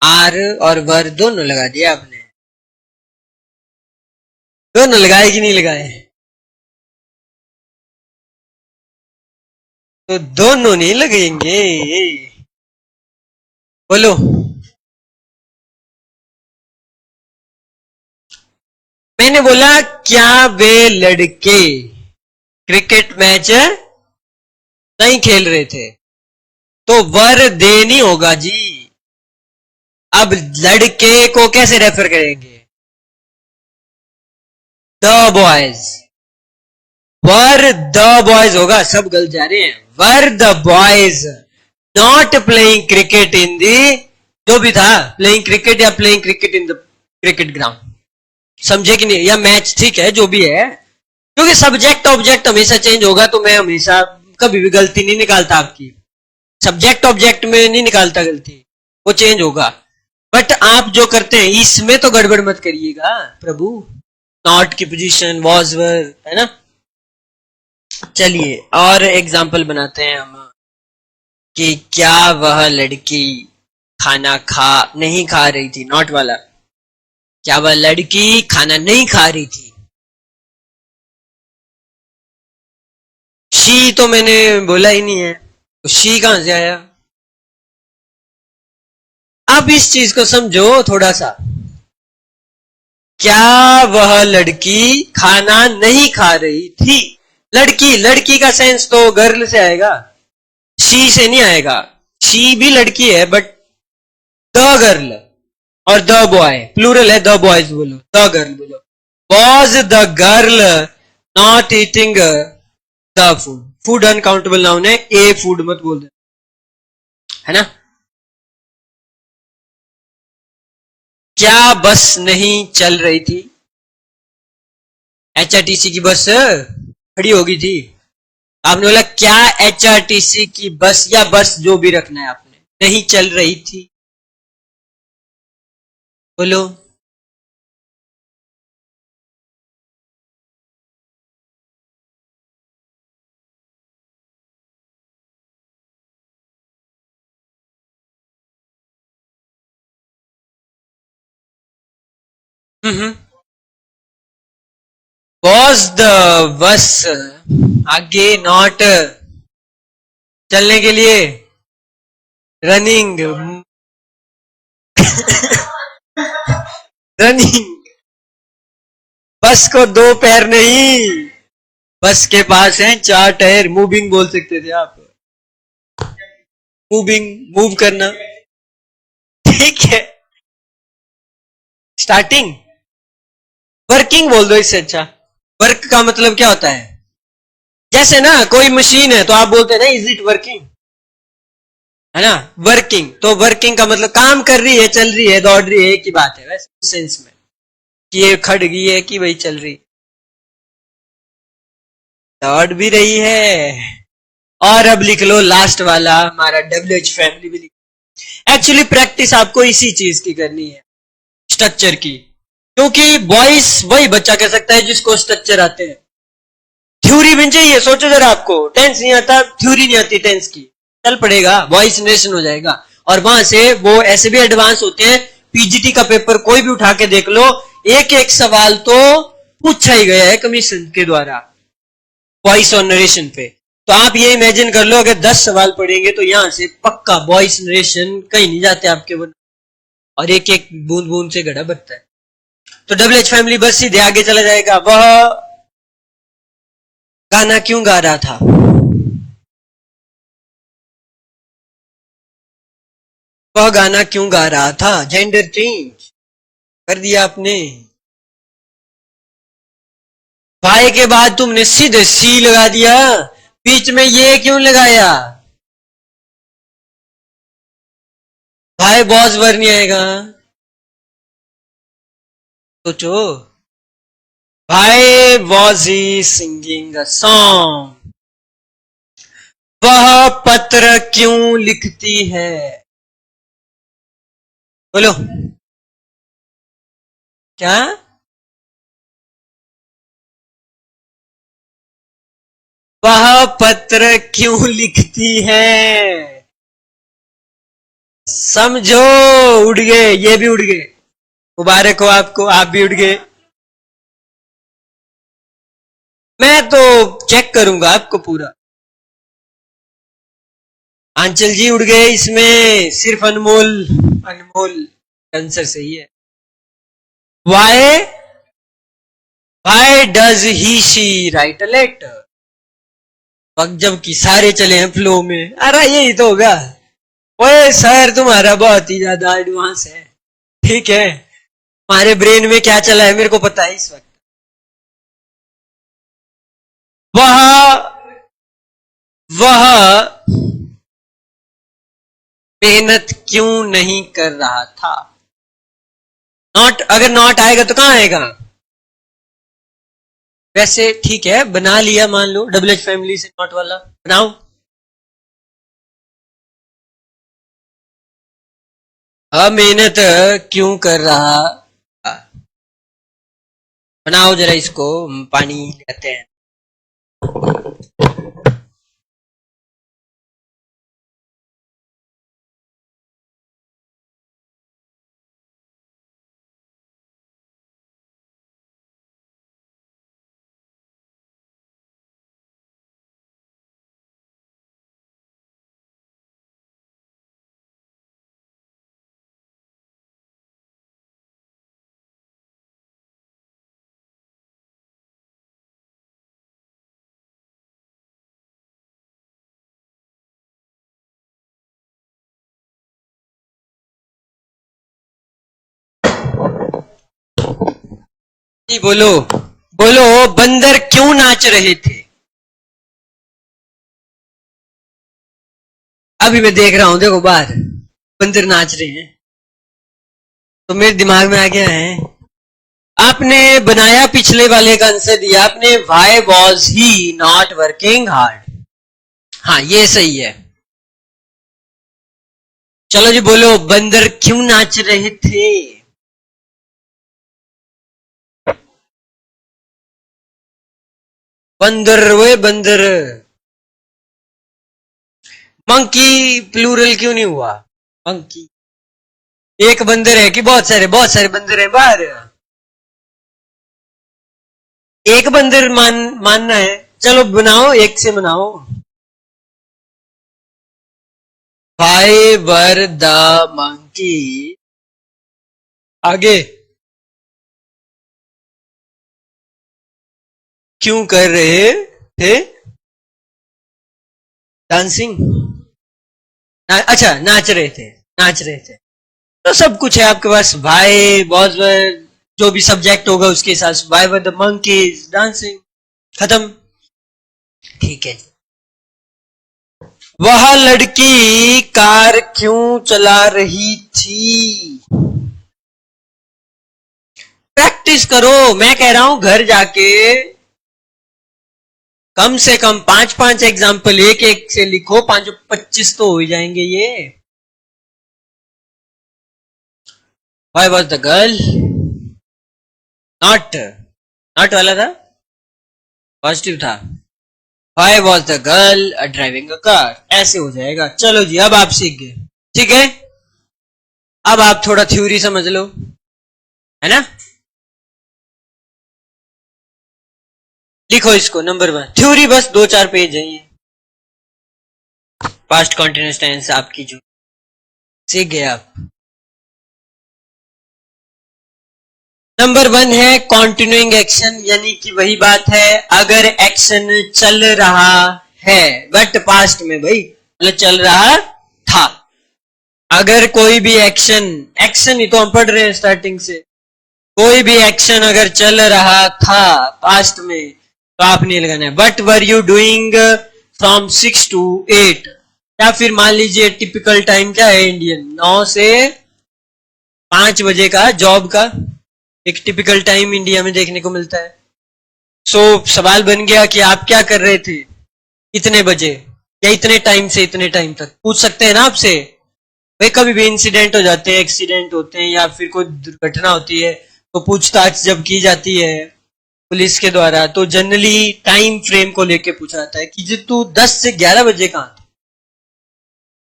आर और वर दोनों लगा दिया आपने, दोनों लगाए कि नहीं लगाए? तो दोनों नहीं लगेंगे, बोलो। मैंने बोला क्या वे लड़के क्रिकेट मैच नहीं खेल रहे थे, तो वर दे नहीं होगा जी। अब लड़के को कैसे रेफर करेंगे, the boys, were the boys होगा, सब गलत जा रहे हैं। Were the boys not playing cricket in the, जो भी था, प्लेइंग क्रिकेट या playing cricket in the cricket ground, समझे कि नहीं, या मैच, ठीक है जो भी है, क्योंकि सब्जेक्ट ऑब्जेक्ट हमेशा चेंज होगा, तो मैं हमेशा कभी भी गलती नहीं निकालता आपकी, सब्जेक्ट ऑब्जेक्ट में नहीं निकालता गलती, वो चेंज होगा। बट आप जो करते हैं इसमें तो गड़बड़ मत करिएगा प्रभु, नॉट की पोजीशन, वॉज वर, है ना। चलिए और एग्जाम्पल बनाते हैं हम, कि क्या वह लड़की खाना नहीं खा रही थी, नॉट वाला, क्या वह लड़की खाना नहीं खा रही थी। शी तो मैंने बोला ही नहीं है, तो शी कहां से आया? अब इस चीज को समझो थोड़ा सा, क्या वह लड़की खाना नहीं खा रही थी, लड़की, लड़की का सेंस तो गर्ल से आएगा, शी से नहीं आएगा। शी भी लड़की है, बट द गर्ल और द बॉय प्लूरल है, द बॉयज बोलो, द गर्ल बोलो। Was the girl not eating the food, food uncountable noun है, ए फूड मत बोल दे, है ना। क्या बस नहीं चल रही थी, एचआरटीसी की बस खड़ी हो गई थी, आपने बोला क्या एचआरटीसी की बस, या बस जो भी रखना है आपने, नहीं चल रही थी, बोलो। वॉज द बस आगे नॉट चलने के लिए, रनिंग, रनिंग, बस को दो पैर नहीं, बस के पास हैं चार टायर, मूविंग बोल सकते थे आप, मूविंग, मूव करना, ठीक है। स्टार्टिंग, वर्किंग बोल दो इससे अच्छा। वर्क का मतलब क्या होता है, जैसे ना कोई मशीन है तो आप बोलते हैं ना इज इट वर्किंग, है ना। वर्किंग, तो वर्किंग का मतलब काम कर रही है, चल रही है, दौड़ रही है, एक ही बात है वैसे उस सेंस में, कि ये खड़ गई है कि वही चल रही। लौट भी रही है। और अब लिख लो लास्ट वाला हमारा WH फैमिली भी लिख। एक्चुअली प्रैक्टिस आपको इसी चीज की करनी है, स्ट्रक्चर की, क्योंकि बॉयस वही बच्चा कह सकता है जिसको स्ट्रक्चर आते हैं। थ्योरी भी चाहिए, सोचो जरा, आपको टेंस नहीं आता, थ्योरी नहीं आती टेंस की, चल पड़ेगा, वॉइस जनरेशन हो जाएगा। और वहां से वो ऐसे भी एडवांस होते हैं, पीजीटी का पेपर कोई भी उठा के देख लो, एक एक सवाल तो पूछा ही गया है कमीशन के द्वारा वॉइस और नरेशन पे। तो आप ये इमेजिन कर लो, अगर 10 सवाल पढ़ेंगे तो यहां से पक्का वॉइस नरेशन कहीं नहीं जाते आपके वो, और एक एक बूंद बूंद से घड़ा भरता है। तो WH फैमिली बस सीधे आगे चला जाएगा। वह गाना क्यों गा रहा था? वह गाना क्यों गा रहा था? जेंडर चेंज कर दिया आपने। भाई के बाद तुमने सीधे सी लगा दिया, बीच में ये क्यों लगाया? भाई बॉस वर नहीं आएगा, सोचो। भाई was he singing a song? वह पत्र क्यों लिखती है? बोलो क्या? वह पत्र क्यों लिखती है? समझो, उड़ गए, ये भी उड़ गए, मुबारक हो आपको, आप भी उड़ गए। मैं तो चेक करूंगा आपको पूरा। आंचल जी उड़ गए, इसमें सिर्फ अनमोल, अनमोल आंसर सही है। Why why does he she write a letter? वक्त जबकि सारे चले हैं फ्लो में, अरे यही तो होगा। ओए सर तुम्हारा बहुत ही ज्यादा एडवांस है, ठीक है, हमारे ब्रेन में क्या चला है मेरे को पता है इस वक्त। वह वह मेहनत क्यों नहीं कर रहा था? नॉट, अगर नॉट आएगा तो कहां आएगा? वैसे ठीक है, बना लिया, मान लो WH फैमिली से नॉट वाला बनाओ। मेहनत क्यों कर रहा? बनाओ जरा इसको, पानी लेते हैं। जी बोलो, बोलो, बंदर क्यों नाच रहे थे? अभी मैं देख रहा हूं, देखो बाहर बंदर नाच रहे हैं, तो मेरे दिमाग में आ गया है, आपने बनाया पिछले वाले का आंसर दिया आपने, why was he not working hard. हाँ ये सही है। चलो जी बोलो, बंदर क्यों नाच रहे थे? बंदर, वे बंदर। मंकी प्लूरल क्यों नहीं हुआ? मंकी, एक बंदर है कि बहुत सारे बंदर हैं बाहर? एक बंदर मानना है, चलो बनाओ, एक से बनाओ। वाई वर द मंकी, आगे क्यों कर रहे थे डांसिंग? अच्छा नाच रहे थे, नाच रहे थे, तो सब कुछ है आपके पास, भाई बॉज वर, जो भी सब्जेक्ट होगा उसके हिसाब से, why were the monkeys dancing, खत्म। ठीक है, वह लड़की कार क्यों चला रही थी? प्रैक्टिस करो, मैं कह रहा हूं घर जाके कम से कम 5-5 एग्जाम्पल एक एक से लिखो, 5-25 तो हो ही जाएंगे ये। Why was the girl not वाला था, पॉजिटिव था। Why was the girl driving a car, ऐसे हो जाएगा। चलो जी, अब आप सीख गए, ठीक है। अब आप थोड़ा थ्योरी समझ लो, है ना। लिखो इसको, नंबर 1 थ्योरी, बस 2-4 पेज है ये। पास्ट कॉन्टिन्यूअस टेंस आपकी जो सीख गए आप। नंबर 1 है कॉन्टिन्यूइंग एक्शन, यानी कि वही बात है अगर एक्शन चल रहा है, बट पास्ट में भाई, मतलब चल रहा था। अगर कोई भी एक्शन ही तो हम पढ़ रहे हैं स्टार्टिंग से, कोई भी एक्शन अगर चल रहा था पास्ट में तो आप नहीं लगाना है। But were you doing from 6 to 8, या फिर मान लीजिए टिपिकल टाइम क्या है इंडियन, 9 से 5 बजे का जॉब का एक टिपिकल टाइम इंडिया में देखने को मिलता है। सो सवाल बन गया कि आप क्या कर रहे थे इतने बजे या इतने टाइम से इतने टाइम तक, पूछ सकते हैं ना आपसे। भाई कभी भी इंसिडेंट हो जाते हैं, एक्सीडेंट होते हैं, या फिर कोई दुर्घटना होती है, तो पूछताछ जब की जाती है पुलिस के द्वारा, तो जनरली टाइम फ्रेम को लेके पूछा जाता है कि तू 10 से 11 बजे कहां था,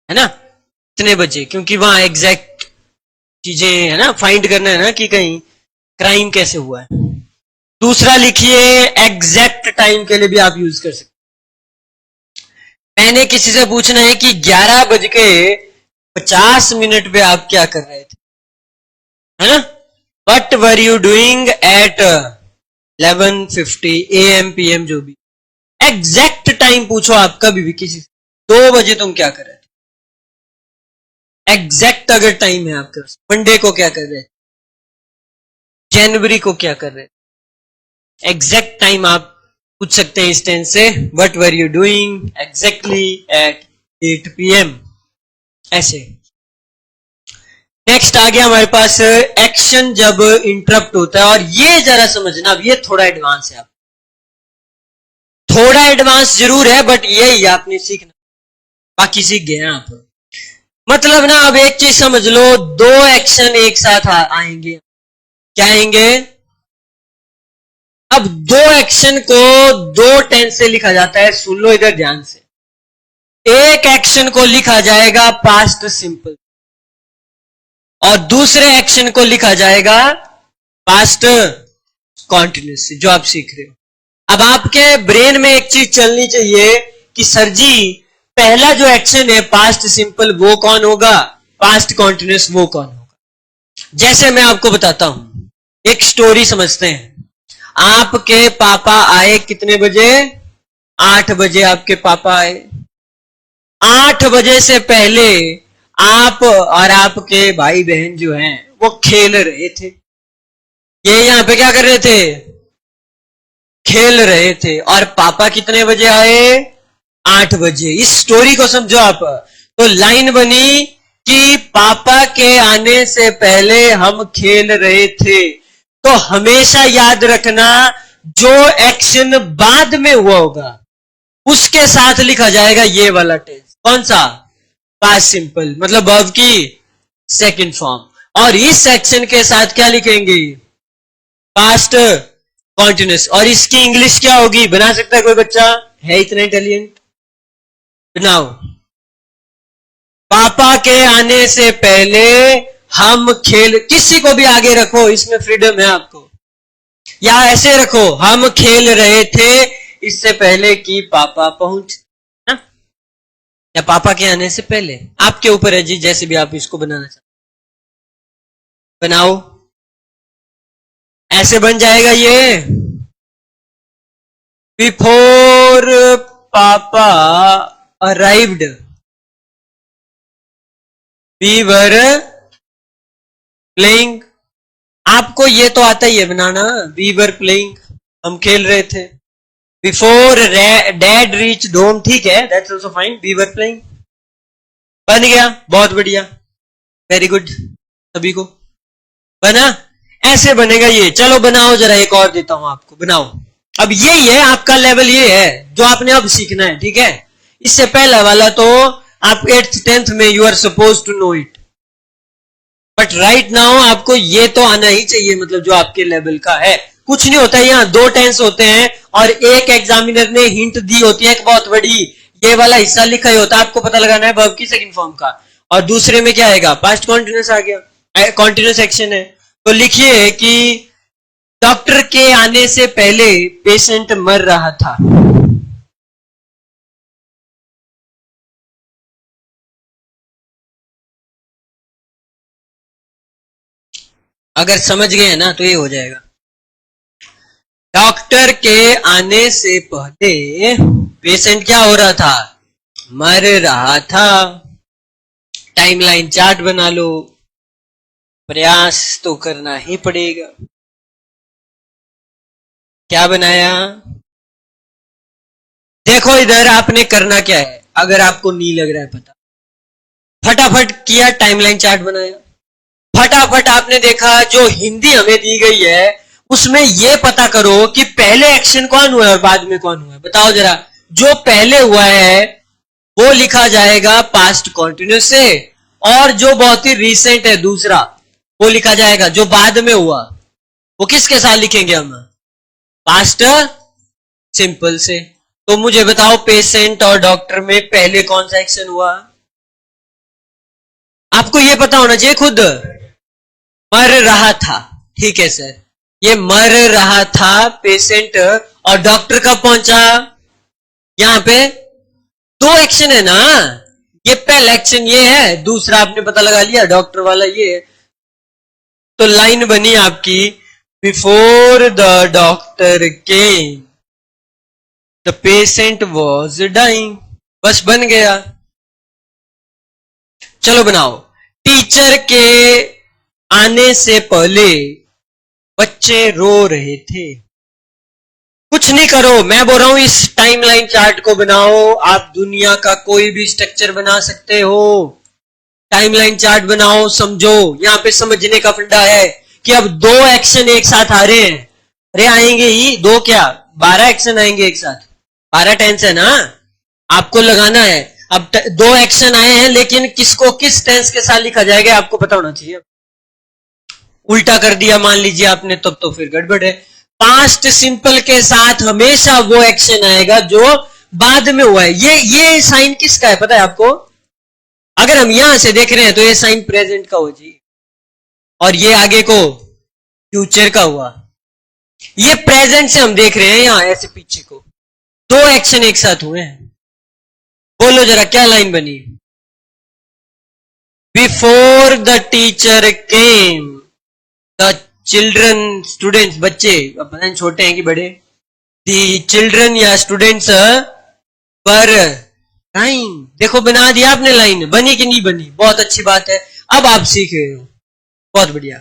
है ना, इतने बजे, क्योंकि वहां एग्जैक्ट चीजें है ना फाइंड करना है ना कि कहीं क्राइम कैसे हुआ है। दूसरा लिखिए, एग्जैक्ट टाइम के लिए भी आप यूज कर सकते। मैंने किसी से पूछना है कि 11:50 पे आप क्या कर रहे थे, है ना। What were you doing at 11:50 AM PM, जो भी एग्जैक्ट टाइम पूछो आप कभी भी किसी से, 2 बजे तुम क्या कर रहे थे, एग्जैक्ट अगर टाइम है आपके पास। मंडे को क्या कर रहे थे, जनवरी को क्या कर रहे थे, एग्जैक्ट टाइम आप पूछ सकते हैं इस टेंस से। What were you doing exactly at 8 PM, ऐसे। नेक्स्ट आ गया हमारे पास एक्शन जब इंटरप्ट होता है, और ये जरा समझना, अब ये थोड़ा एडवांस है, आप थोड़ा एडवांस जरूर है, बट यही आपने सीखना, बाकी सीख गए हैं आप। मतलब ना, अब एक चीज समझ लो, 2 एक्शन एक साथ आएंगे, क्या आएंगे। अब 2 एक्शन को 2 टेंस से लिखा जाता है, सुन लो इधर ध्यान से। एक एक्शन को लिखा जाएगा पास्ट सिंपल, और दूसरे एक्शन को लिखा जाएगा पास्ट कॉन्टिन्यूस, जो आप सीख रहे हो। अब आपके ब्रेन में एक चीज चलनी चाहिए कि सर जी पहला जो एक्शन है पास्ट सिंपल वो कौन होगा, पास्ट कॉन्टिन्यूस वो कौन होगा। जैसे मैं आपको बताता हूं, एक स्टोरी समझते हैं। आपके पापा आए कितने बजे, 8 बजे आपके पापा आए। 8 बजे से पहले आप और आपके भाई बहन जो हैं वो खेल रहे थे। ये यहां पे क्या कर रहे थे, खेल रहे थे। और पापा कितने बजे आए, 8 बजे। इस स्टोरी को समझो आप। तो लाइन बनी कि पापा के आने से पहले हम खेल रहे थे। तो हमेशा याद रखना, जो एक्शन बाद में हुआ होगा उसके साथ लिखा जाएगा ये वाला टेंस। कौन सा, पास्ट सिंपल, मतलब वर्ब की सेकंड फॉर्म। और इस सेक्शन के साथ क्या लिखेंगे, पास्ट कॉन्टिन्यूस। और इसकी इंग्लिश क्या होगी, बना सकता है कोई बच्चा, है इतना इंटेलिजेंट, बनाओ। पापा के आने से पहले हम खेल, किसी को भी आगे रखो, इसमें फ्रीडम है आपको, या ऐसे रखो, हम खेल रहे थे इससे पहले कि पापा पहुंच, या पापा के आने से पहले, आपके ऊपर है जी, जैसे भी आप इसको बनाना चाहते बनाओ। ऐसे बन जाएगा ये, बिफोर पापा अराइव्ड वी वर प्लेइंग। आपको ये तो आता ही है बनाना, वी वर प्लेइंग, हम खेल रहे थे। बिफोर डैड रीच होम, ठीक है, that's also fine, we were playing. बन गया, बहुत बढ़िया, वेरी गुड, सभी को बना। ऐसे बनेगा ये। चलो बनाओ जरा, एक और देता हूं आपको, बनाओ। अब यही है आपका लेवल, ये है जो आपने अब सीखना है, ठीक है। इससे पहला वाला तो आप 8th 10th में you are suppose to know it, but right now आपको ये तो आना ही चाहिए, मतलब जो आपके लेवल का है। कुछ नहीं होता है, यहाँ 2 टेंस होते हैं और एक एग्जामिनर ने हिंट दी होती है एक बहुत बड़ी, ये वाला हिस्सा लिखा ही होता है, आपको पता लगाना है वर्ब की सेकंड फॉर्म का। और दूसरे में क्या आएगा, पास्ट कॉन्टिन्यूस आ गया, कॉन्टिन्यूस एक्शन है। तो लिखिए कि डॉक्टर के आने से पहले पेशेंट मर रहा था। अगर समझ गए ना तो ये हो जाएगा। डॉक्टर के आने से पहले पेशेंट क्या हो रहा था, मर रहा था। टाइमलाइन चार्ट बना लो, प्रयास तो करना ही पड़ेगा। क्या बनाया, देखो इधर आपने करना क्या है, अगर आपको नहीं लग रहा है पता, फटाफट किया टाइमलाइन चार्ट बनाया, फटाफट आपने देखा जो हिंदी हमें दी गई है उसमें यह पता करो कि पहले एक्शन कौन हुआ है और बाद में कौन हुआ है। बताओ जरा, जो पहले हुआ है वो लिखा जाएगा पास्ट कॉन्टिन्यूस से, और जो बहुत ही रिसेंट है दूसरा वो लिखा जाएगा जो बाद में हुआ, वो किसके साथ लिखेंगे हम, पास्ट सिंपल से। तो मुझे बताओ पेशेंट और डॉक्टर में पहले कौन सा एक्शन हुआ, आपको यह पता होना चाहिए खुद। मर रहा था, ठीक है सर, ये मर रहा था पेशेंट, और डॉक्टर कब पहुंचा, यहां पे 2 एक्शन है ना, ये पहला एक्शन ये है, दूसरा आपने पता लगा लिया डॉक्टर वाला ये है। तो लाइन बनी आपकी, before the doctor came the patient was dying, बस बन गया। चलो बनाओ, टीचर के आने से पहले बच्चे रो रहे थे। कुछ नहीं करो, मैं बोल रहा हूं इस टाइमलाइन चार्ट को बनाओ, आप दुनिया का कोई भी स्ट्रक्चर बना सकते हो। टाइमलाइन चार्ट बनाओ, समझो, यहां पे समझने का फंडा है कि अब 2 एक्शन एक साथ आ रहे हैं, अरे आएंगे ही 2 क्या 12 एक्शन आएंगे एक साथ, 12 टेंस है ना, आपको लगाना है। अब 2 एक्शन आए हैं, लेकिन किसको किस टेंस के साथ लिखा जाएगा आपको पता होना चाहिए। उल्टा कर दिया मान लीजिए आपने, तब तो फिर गड़बड़ है। पास्ट सिंपल के साथ हमेशा वो एक्शन आएगा जो बाद में हुआ है। ये साइन किसका है पता है आपको, अगर हम यहां से देख रहे हैं तो ये साइन प्रेजेंट का हो जी, और ये आगे को फ्यूचर का हुआ। ये प्रेजेंट से हम देख रहे हैं यहां ऐसे पीछे को, 2 एक्शन एक साथ हुए हैं। बोलो जरा क्या लाइन बनी, before the teacher came the children, students बच्चे, अब पता नहीं छोटे हैं कि बड़े, दी चिल्ड्रन या स्टूडेंट्स पर टाइम। देखो बना दिया आपने लाइन, बनी कि नहीं बनी, बहुत अच्छी बात है, अब आप सीख रहे हो, बहुत बढ़िया।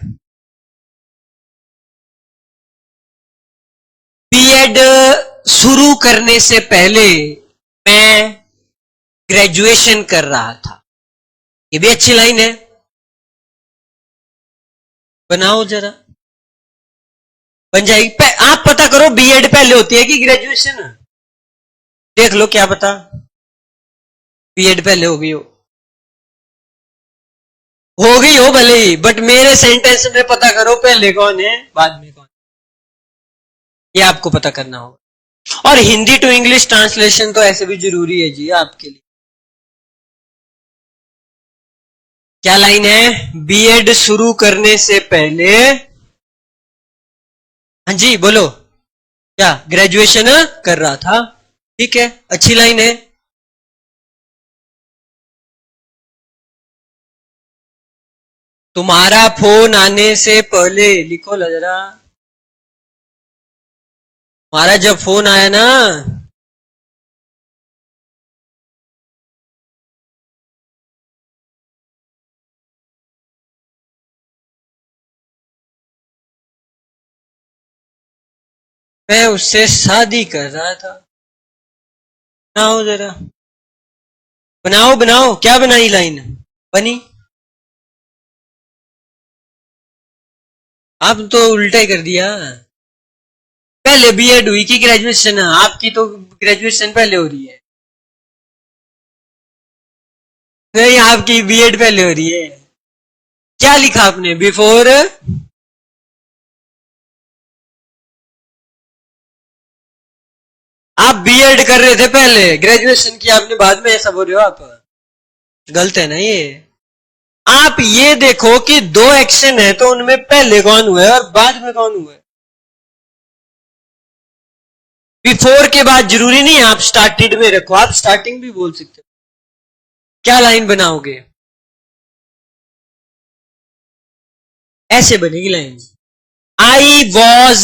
बीएड शुरू करने से पहले मैं ग्रेजुएशन कर रहा था, ये भी अच्छी लाइन है, बनाओ जरा, बन जाएगी। आप पता करो बीएड पहले होती है कि ग्रेजुएशन, देख लो क्या पता बीएड पहले हो गई हो भले ही, बट मेरे सेंटेंस में पता करो पहले कौन है बाद में कौन, ये आपको पता करना होगा। और हिंदी टू इंग्लिश ट्रांसलेशन तो ऐसे भी जरूरी है जी आपके लिए। क्या लाइन है, बीएड शुरू करने से पहले, हाँ जी बोलो, क्या ग्रेजुएशन कर रहा था, ठीक है, अच्छी लाइन है। तुम्हारा फोन आने से पहले, लिखो जरा, तुम्हारा जब फोन आया ना, मैं उससे शादी कर रहा था। बनाओ जरा, बनाओ बनाओ, क्या बनाई लाइन, बनी, आप तो उल्टा ही कर दिया। पहले बीएड हुई कि ग्रेजुएशन? आपकी तो ग्रेजुएशन पहले हो रही है। नहीं, आपकी बीएड पहले हो रही है। क्या लिखा आपने? बिफोर आप बीएड कर रहे थे पहले, ग्रेजुएशन की आपने बाद में, ऐसा बोल रहे हो आप? गलत है ना ये। आप ये देखो कि दो एक्शन है तो उनमें पहले कौन हुआ है और बाद में कौन हुआ है। बिफोर के बाद जरूरी नहीं है आप स्टार्टेड में रखो, आप स्टार्टिंग भी बोल सकते हो। क्या लाइन बनाओगे? ऐसे बनेगी लाइन, आई वॉज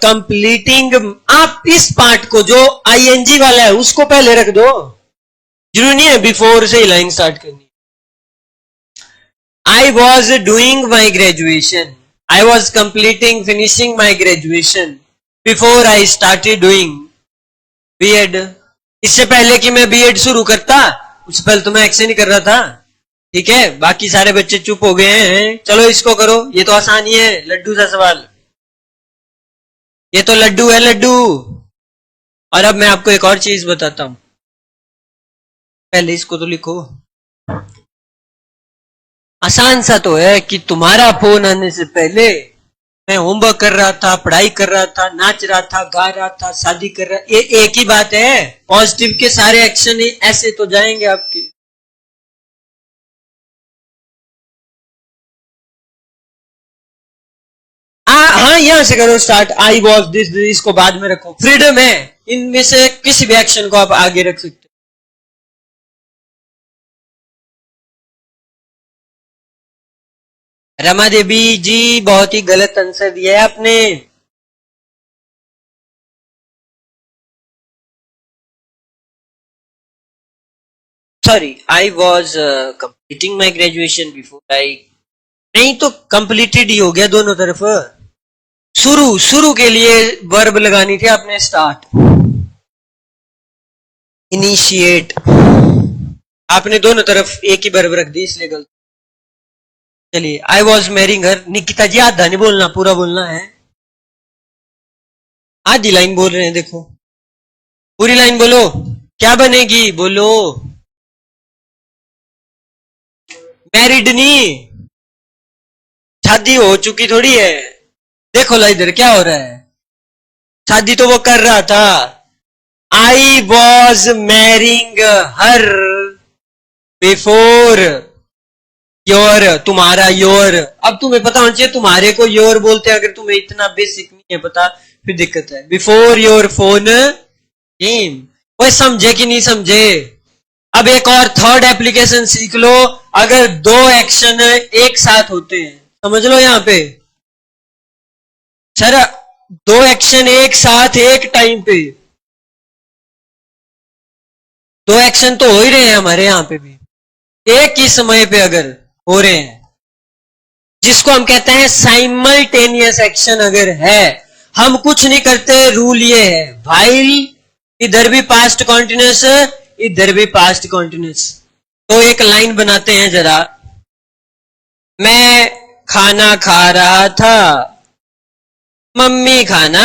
कंप्लीटिंग। आप इस पार्ट को जो आईएनजी वाला है उसको पहले रख दो, जरूरी नहीं है बिफोर से ही लाइन स्टार्ट करनी। I was doing my graduation, I was completing finishing my graduation before I started doing B Ed. इससे पहले कि मैं बीएड शुरू करता, उससे पहले तो मैं एक्शन ही कर रहा था। ठीक है, बाकी सारे बच्चे चुप हो गए हैं, चलो इसको करो, ये तो आसान ही है, लड्डू सा सवाल। ये तो लड्डू है, लड्डू। और अब मैं आपको एक और चीज बताता हूं, पहले इसको तो लिखो। आसान सा तो है कि तुम्हारा फोन आने से पहले मैं होमवर्क कर रहा था, पढ़ाई कर रहा था, नाच रहा था, गा रहा था, शादी कर रहा। ये एक ही बात है, पॉजिटिव के सारे एक्शन ऐसे तो जाएंगे आपके। हाँ, यहां से करो स्टार्ट, आई वॉज दिस, इसको बाद में रखो, फ्रीडम है, इनमें से किसी भी एक्शन को आप आगे रख सकते हो। रमा देवी जी, बहुत ही गलत आंसर दिया है आपने। Sorry, I was completing my graduation before आई। नहीं तो कंप्लीटेड ही हो गया दोनों तरफ। शुरू, शुरू के लिए वर्ब लगानी थी आपने, स्टार्ट, इनिशिएट। आपने दोनों तरफ एक ही वर्ब रख दी, इसलिए गलत। चलिए, आई वॉज मैरिंग हर। निकिता जी, आधा नहीं बोलना, पूरा बोलना है। आधी लाइन बोल रहे हैं, देखो पूरी लाइन बोलो, क्या बनेगी बोलो। मैरिड नहीं, शादी हो चुकी थोड़ी है। देखो ला इधर क्या हो रहा है, शादी तो वो कर रहा था। I was marrying her before your, तुम्हारा योर। अब तुम्हें पता होना चाहिए, तुम्हारे को योर बोलते हैं, अगर तुम्हें इतना बेसिक नहीं है पता फिर दिक्कत है। बिफोर योर फोन गेम, वो समझे कि नहीं समझे? अब एक और थर्ड एप्लीकेशन सीख लो, अगर दो एक्शन एक साथ होते हैं, समझ लो यहां पे सर, दो एक्शन एक साथ एक टाइम पे, दो एक्शन तो हो ही रहे हैं हमारे यहां पे भी, एक ही समय पे अगर हो रहे हैं, जिसको हम कहते हैं साइमल्टेनियस एक्शन अगर है, हम कुछ नहीं करते, रूल ये है, भाई इधर भी पास्ट कॉन्टिन्यूस, इधर भी पास्ट कॉन्टिन्यूस। तो एक लाइन बनाते हैं जरा, मैं खाना खा रहा था, मम्मी खाना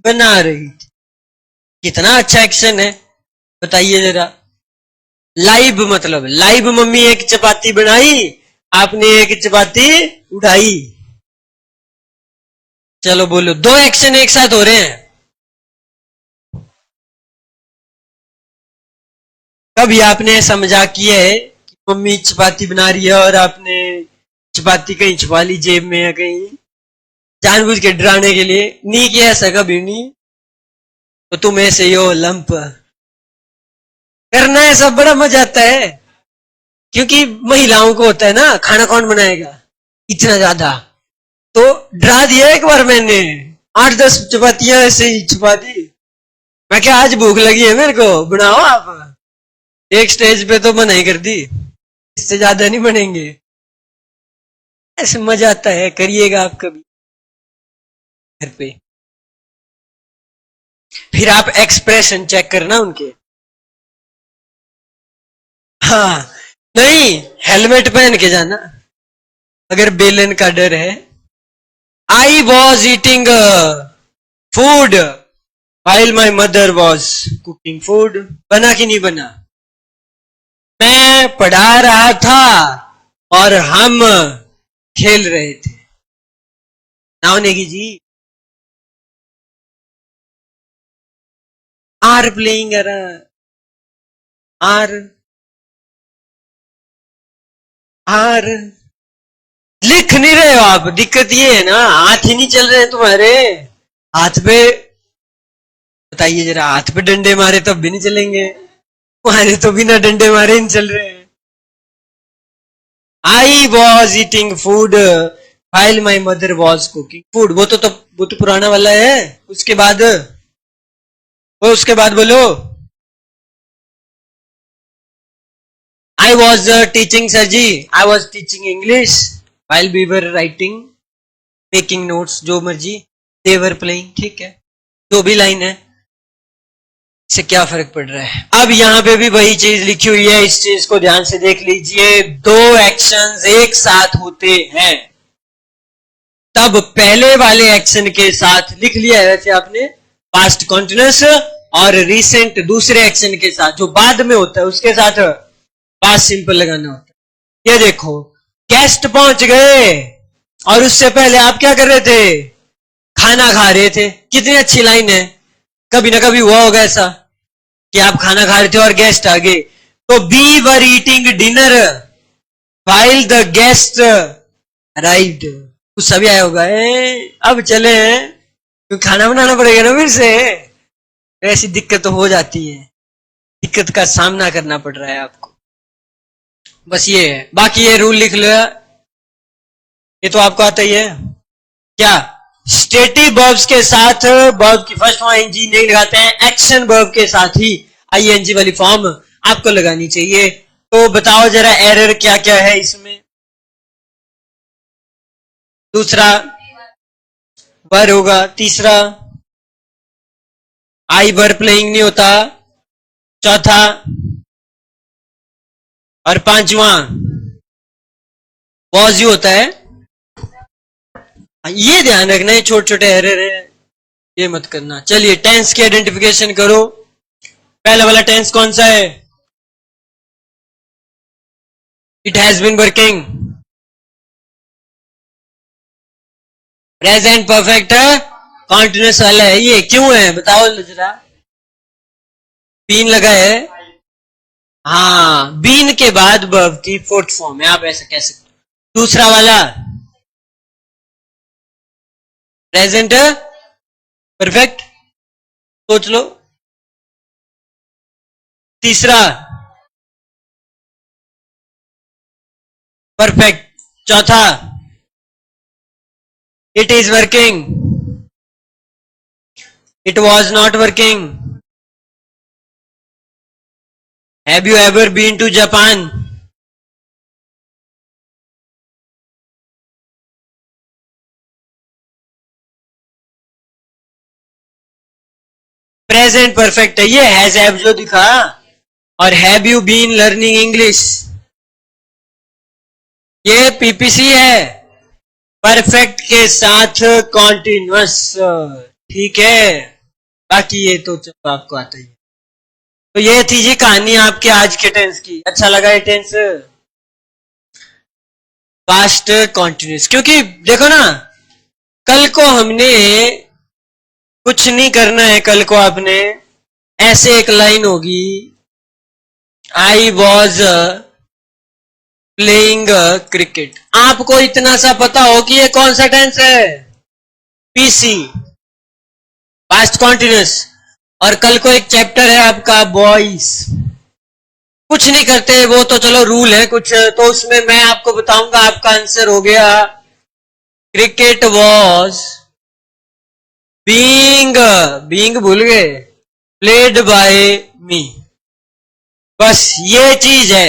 बना रही थी। कितना अच्छा एक्शन है, बताइए जरा। लाइव मतलब लाइव, मम्मी एक चपाती बनाई, आपने एक चपाती उठाई। चलो बोलो, दो एक्शन एक साथ हो रहे हैं। कभी आपने ऐसा मजाक किया है कि मम्मी चपाती बना रही है और आपने चपाती कहीं छुपा ली जेब में या कहीं, जानबूझ के डराने के लिए? नहीं किया ऐसा कभी नहीं। तो तुम ऐसे ही हो लंप, करना ऐसा बड़ा मजा आता है, क्योंकि महिलाओं को होता है ना, खाना कौन बनाएगा इतना ज्यादा। तो डरा दिया एक बार मैंने, 8-10 चपातियां ऐसे ही छुपा दी। मैं क्या, आज भूख लगी है मेरे को, बनाओ आप। एक स्टेज पे तो मना ही कर दी, इससे ज्यादा नहीं बनेंगे। ऐसे मजा आता है, करिएगा आप कभी घर पे, फिर आप एक्सप्रेशन चेक करना उनके। हाँ, नहीं, हेलमेट पहन के जाना अगर बेलन का डर है। I was eating food while my mother was cooking food. बना कि नहीं बना? मैं पढ़ा रहा था और हम खेल रहे थे। Now Negi ji, are playing are are लिख नहीं रहे हो आप। दिक्कत ये है ना, हाथ ही नहीं चल रहे तुम्हारे। हाथ पे बताइए जरा, हाथ पे डंडे मारे तब भी नहीं चलेंगे, तुम्हारे तो बिना डंडे मारे नहीं चल रहे हैं। I was eating food while my mother was cooking food। वो तो पुराना वाला है। उसके बाद बोलो, I was teaching sir ji, I was teaching English while we were writing, making notes, जो मर्जी। they were playing, ठीक है, जो भी लाइन है, इससे क्या फर्क पड़ रहा है। अब यहां पे भी वही चीज लिखी हुई है, इस चीज को ध्यान से देख लीजिए। दो एक्शंस एक साथ होते हैं तब पहले वाले एक्शन के साथ लिख लिया है वैसे आपने पास्ट कॉन्टिन्यूअस, और रिसेंट दूसरे एक्शन के साथ जो बाद में होता है उसके साथ पास्ट सिंपल लगाना होता है। ये देखो, गेस्ट पहुंच गए और उससे पहले आप क्या कर रहे थे? खाना खा रहे थे। कितनी अच्छी लाइन है। कभी ना कभी हुआ होगा ऐसा कि आप खाना खा रहे थे और गेस्ट आ गए। तो we were eating dinner while the guest arrived। गुस्सा भी आया होगा, अब चले हैं तो खाना बनाना पड़ेगा ना फिर से। ऐसी दिक्कत तो हो जाती है, दिक्कत का सामना करना पड़ रहा है आपको। बस ये है, बाकी ये रूल लिख लो, ये तो आपको आता ही है। क्या स्टेटिव वर्ब्स के साथ वर्ब की फर्स्ट फॉर्म आईएनजी नहीं लगाते हैं, एक्शन वर्ब के साथ ही आईएनजी वाली फॉर्म आपको लगानी चाहिए। तो बताओ जरा एरर क्या क्या है इसमें। दूसरा वर होगा, तीसरा आई वर प्लेइंग नहीं होता, चौथा और पांचवा वॉज ही होता है। ये ध्यान रखना है, छोटे छोटे एरर है, ये मत करना। चलिए टेंस की आइडेंटिफिकेशन करो। पहला वाला टेंस कौन सा है? It has been working. Present perfect continuous वाला है, ये क्यों है बताओ जरा। बीन लगा है, हाँ, बीन के बाद वर्ब की फोर्थ फॉर्म है, आप ऐसा कह सकते हो। दूसरा वाला प्रेजेंट परफेक्ट, सोच लो। तीसरा परफेक्ट, चौथा it is working, it was not working. Have you ever been to Japan? Present perfect है ये, हैज हैव जो दिखा, और have you been learning English ये पीपीसी है, परफेक्ट के साथ कॉन्टिन्यूअस, ठीक है। बाकी ये तो चलो आपको आता ही है। तो ये थी जी कहानी आपके आज के टेंस की। अच्छा लगा ये टेंस? पास्ट कॉन्टिन्यूअस, क्योंकि देखो ना, कल को हमने कुछ नहीं करना है। कल को आपने ऐसे एक लाइन होगी, आई वॉज प्लेइंग क्रिकेट। आपको इतना सा पता हो कि ये कौन सा टेंस है? PC, past continuous. और कल को एक चैप्टर है आपका बॉयज, कुछ नहीं करते वो तो चलो रूल है कुछ, तो उसमें मैं आपको बताऊंगा। आपका आंसर हो गया क्रिकेट वॉज बीइंग भूल गए, प्लेड बाय मी। बस ये चीज है,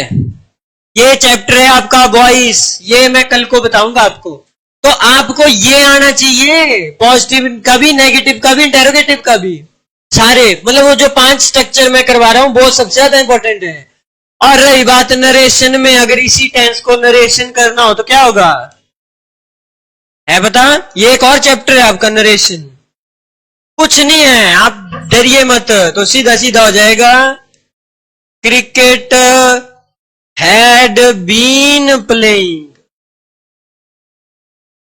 ये चैप्टर है आपका बॉयज, ये मैं कल को बताऊंगा आपको। तो आपको ये आना चाहिए, पॉजिटिव का भी, नेगेटिव का भी, इंटेरोगेटिव का भी, सारे, मतलब वो जो 5 स्ट्रक्चर मैं करवा रहा हूं वो सबसे ज्यादा इंपॉर्टेंट है। और रही बात नरेशन में, अगर इसी टेंस को नरेशन करना हो तो क्या होगा है पता? ये एक और चैप्टर है आपका नरेशन, कुछ नहीं है, आप डरिए मत। तो सीधा सीधा हो जाएगा, cricket had been playing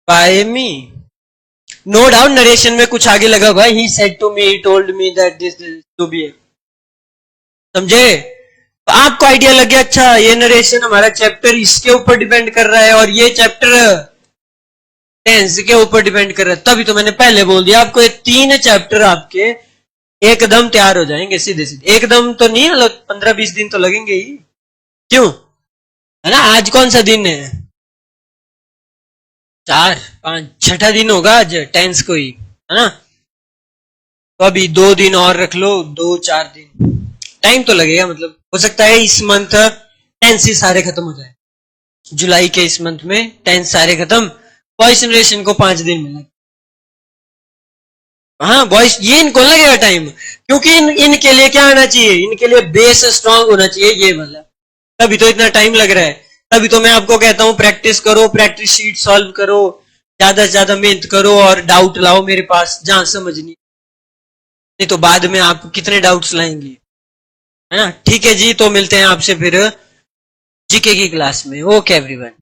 by me. No doubt narration में कुछ आगे लगा हुआ है, he said to me, told me that this to be, समझे? तो आपको आइडिया लग गया, अच्छा ये नरेशन हमारा चैप्टर इसके ऊपर डिपेंड कर रहा है और ये चैप्टर टेंस के ऊपर डिपेंड कर रहा है। तभी तो मैंने पहले बोल दिया आपको, ये 3 चैप्टर आपके एकदम तैयार हो जाएंगे सीधे सीधे। एकदम तो नहीं, 15-20 दिन तो लगेंगे ही, क्यों? है ना? आज कौन सा दिन है? 4-5 छठा दिन होगा आज टेंस को ही, है ना? तो अभी 2 दिन और रख लो, 2-4 दिन टाइम तो लगेगा। मतलब हो सकता है इस मंथ टेंस ही सारे खत्म हो जाए, जुलाई के इस मंथ में टेंस सारे खत्म। वॉइस जनरेशन को 5 दिन मिला। हाँ वॉइस, ये इनको लगेगा टाइम, क्योंकि इनके लिए क्या आना चाहिए, इनके लिए बेस स्ट्रांग होना चाहिए, ये मतलब तभी तो इतना टाइम लग रहा है। तभी तो मैं आपको कहता हूं प्रैक्टिस करो, प्रैक्टिस शीट सॉल्व करो, ज्यादा से ज्यादा मेहनत करो और डाउट लाओ मेरे पास जहां समझ नहीं तो बाद में आप कितने डाउट्स लाएंगे, है ना? ठीक है जी, तो मिलते हैं आपसे फिर जीके की क्लास में। Okay everyone.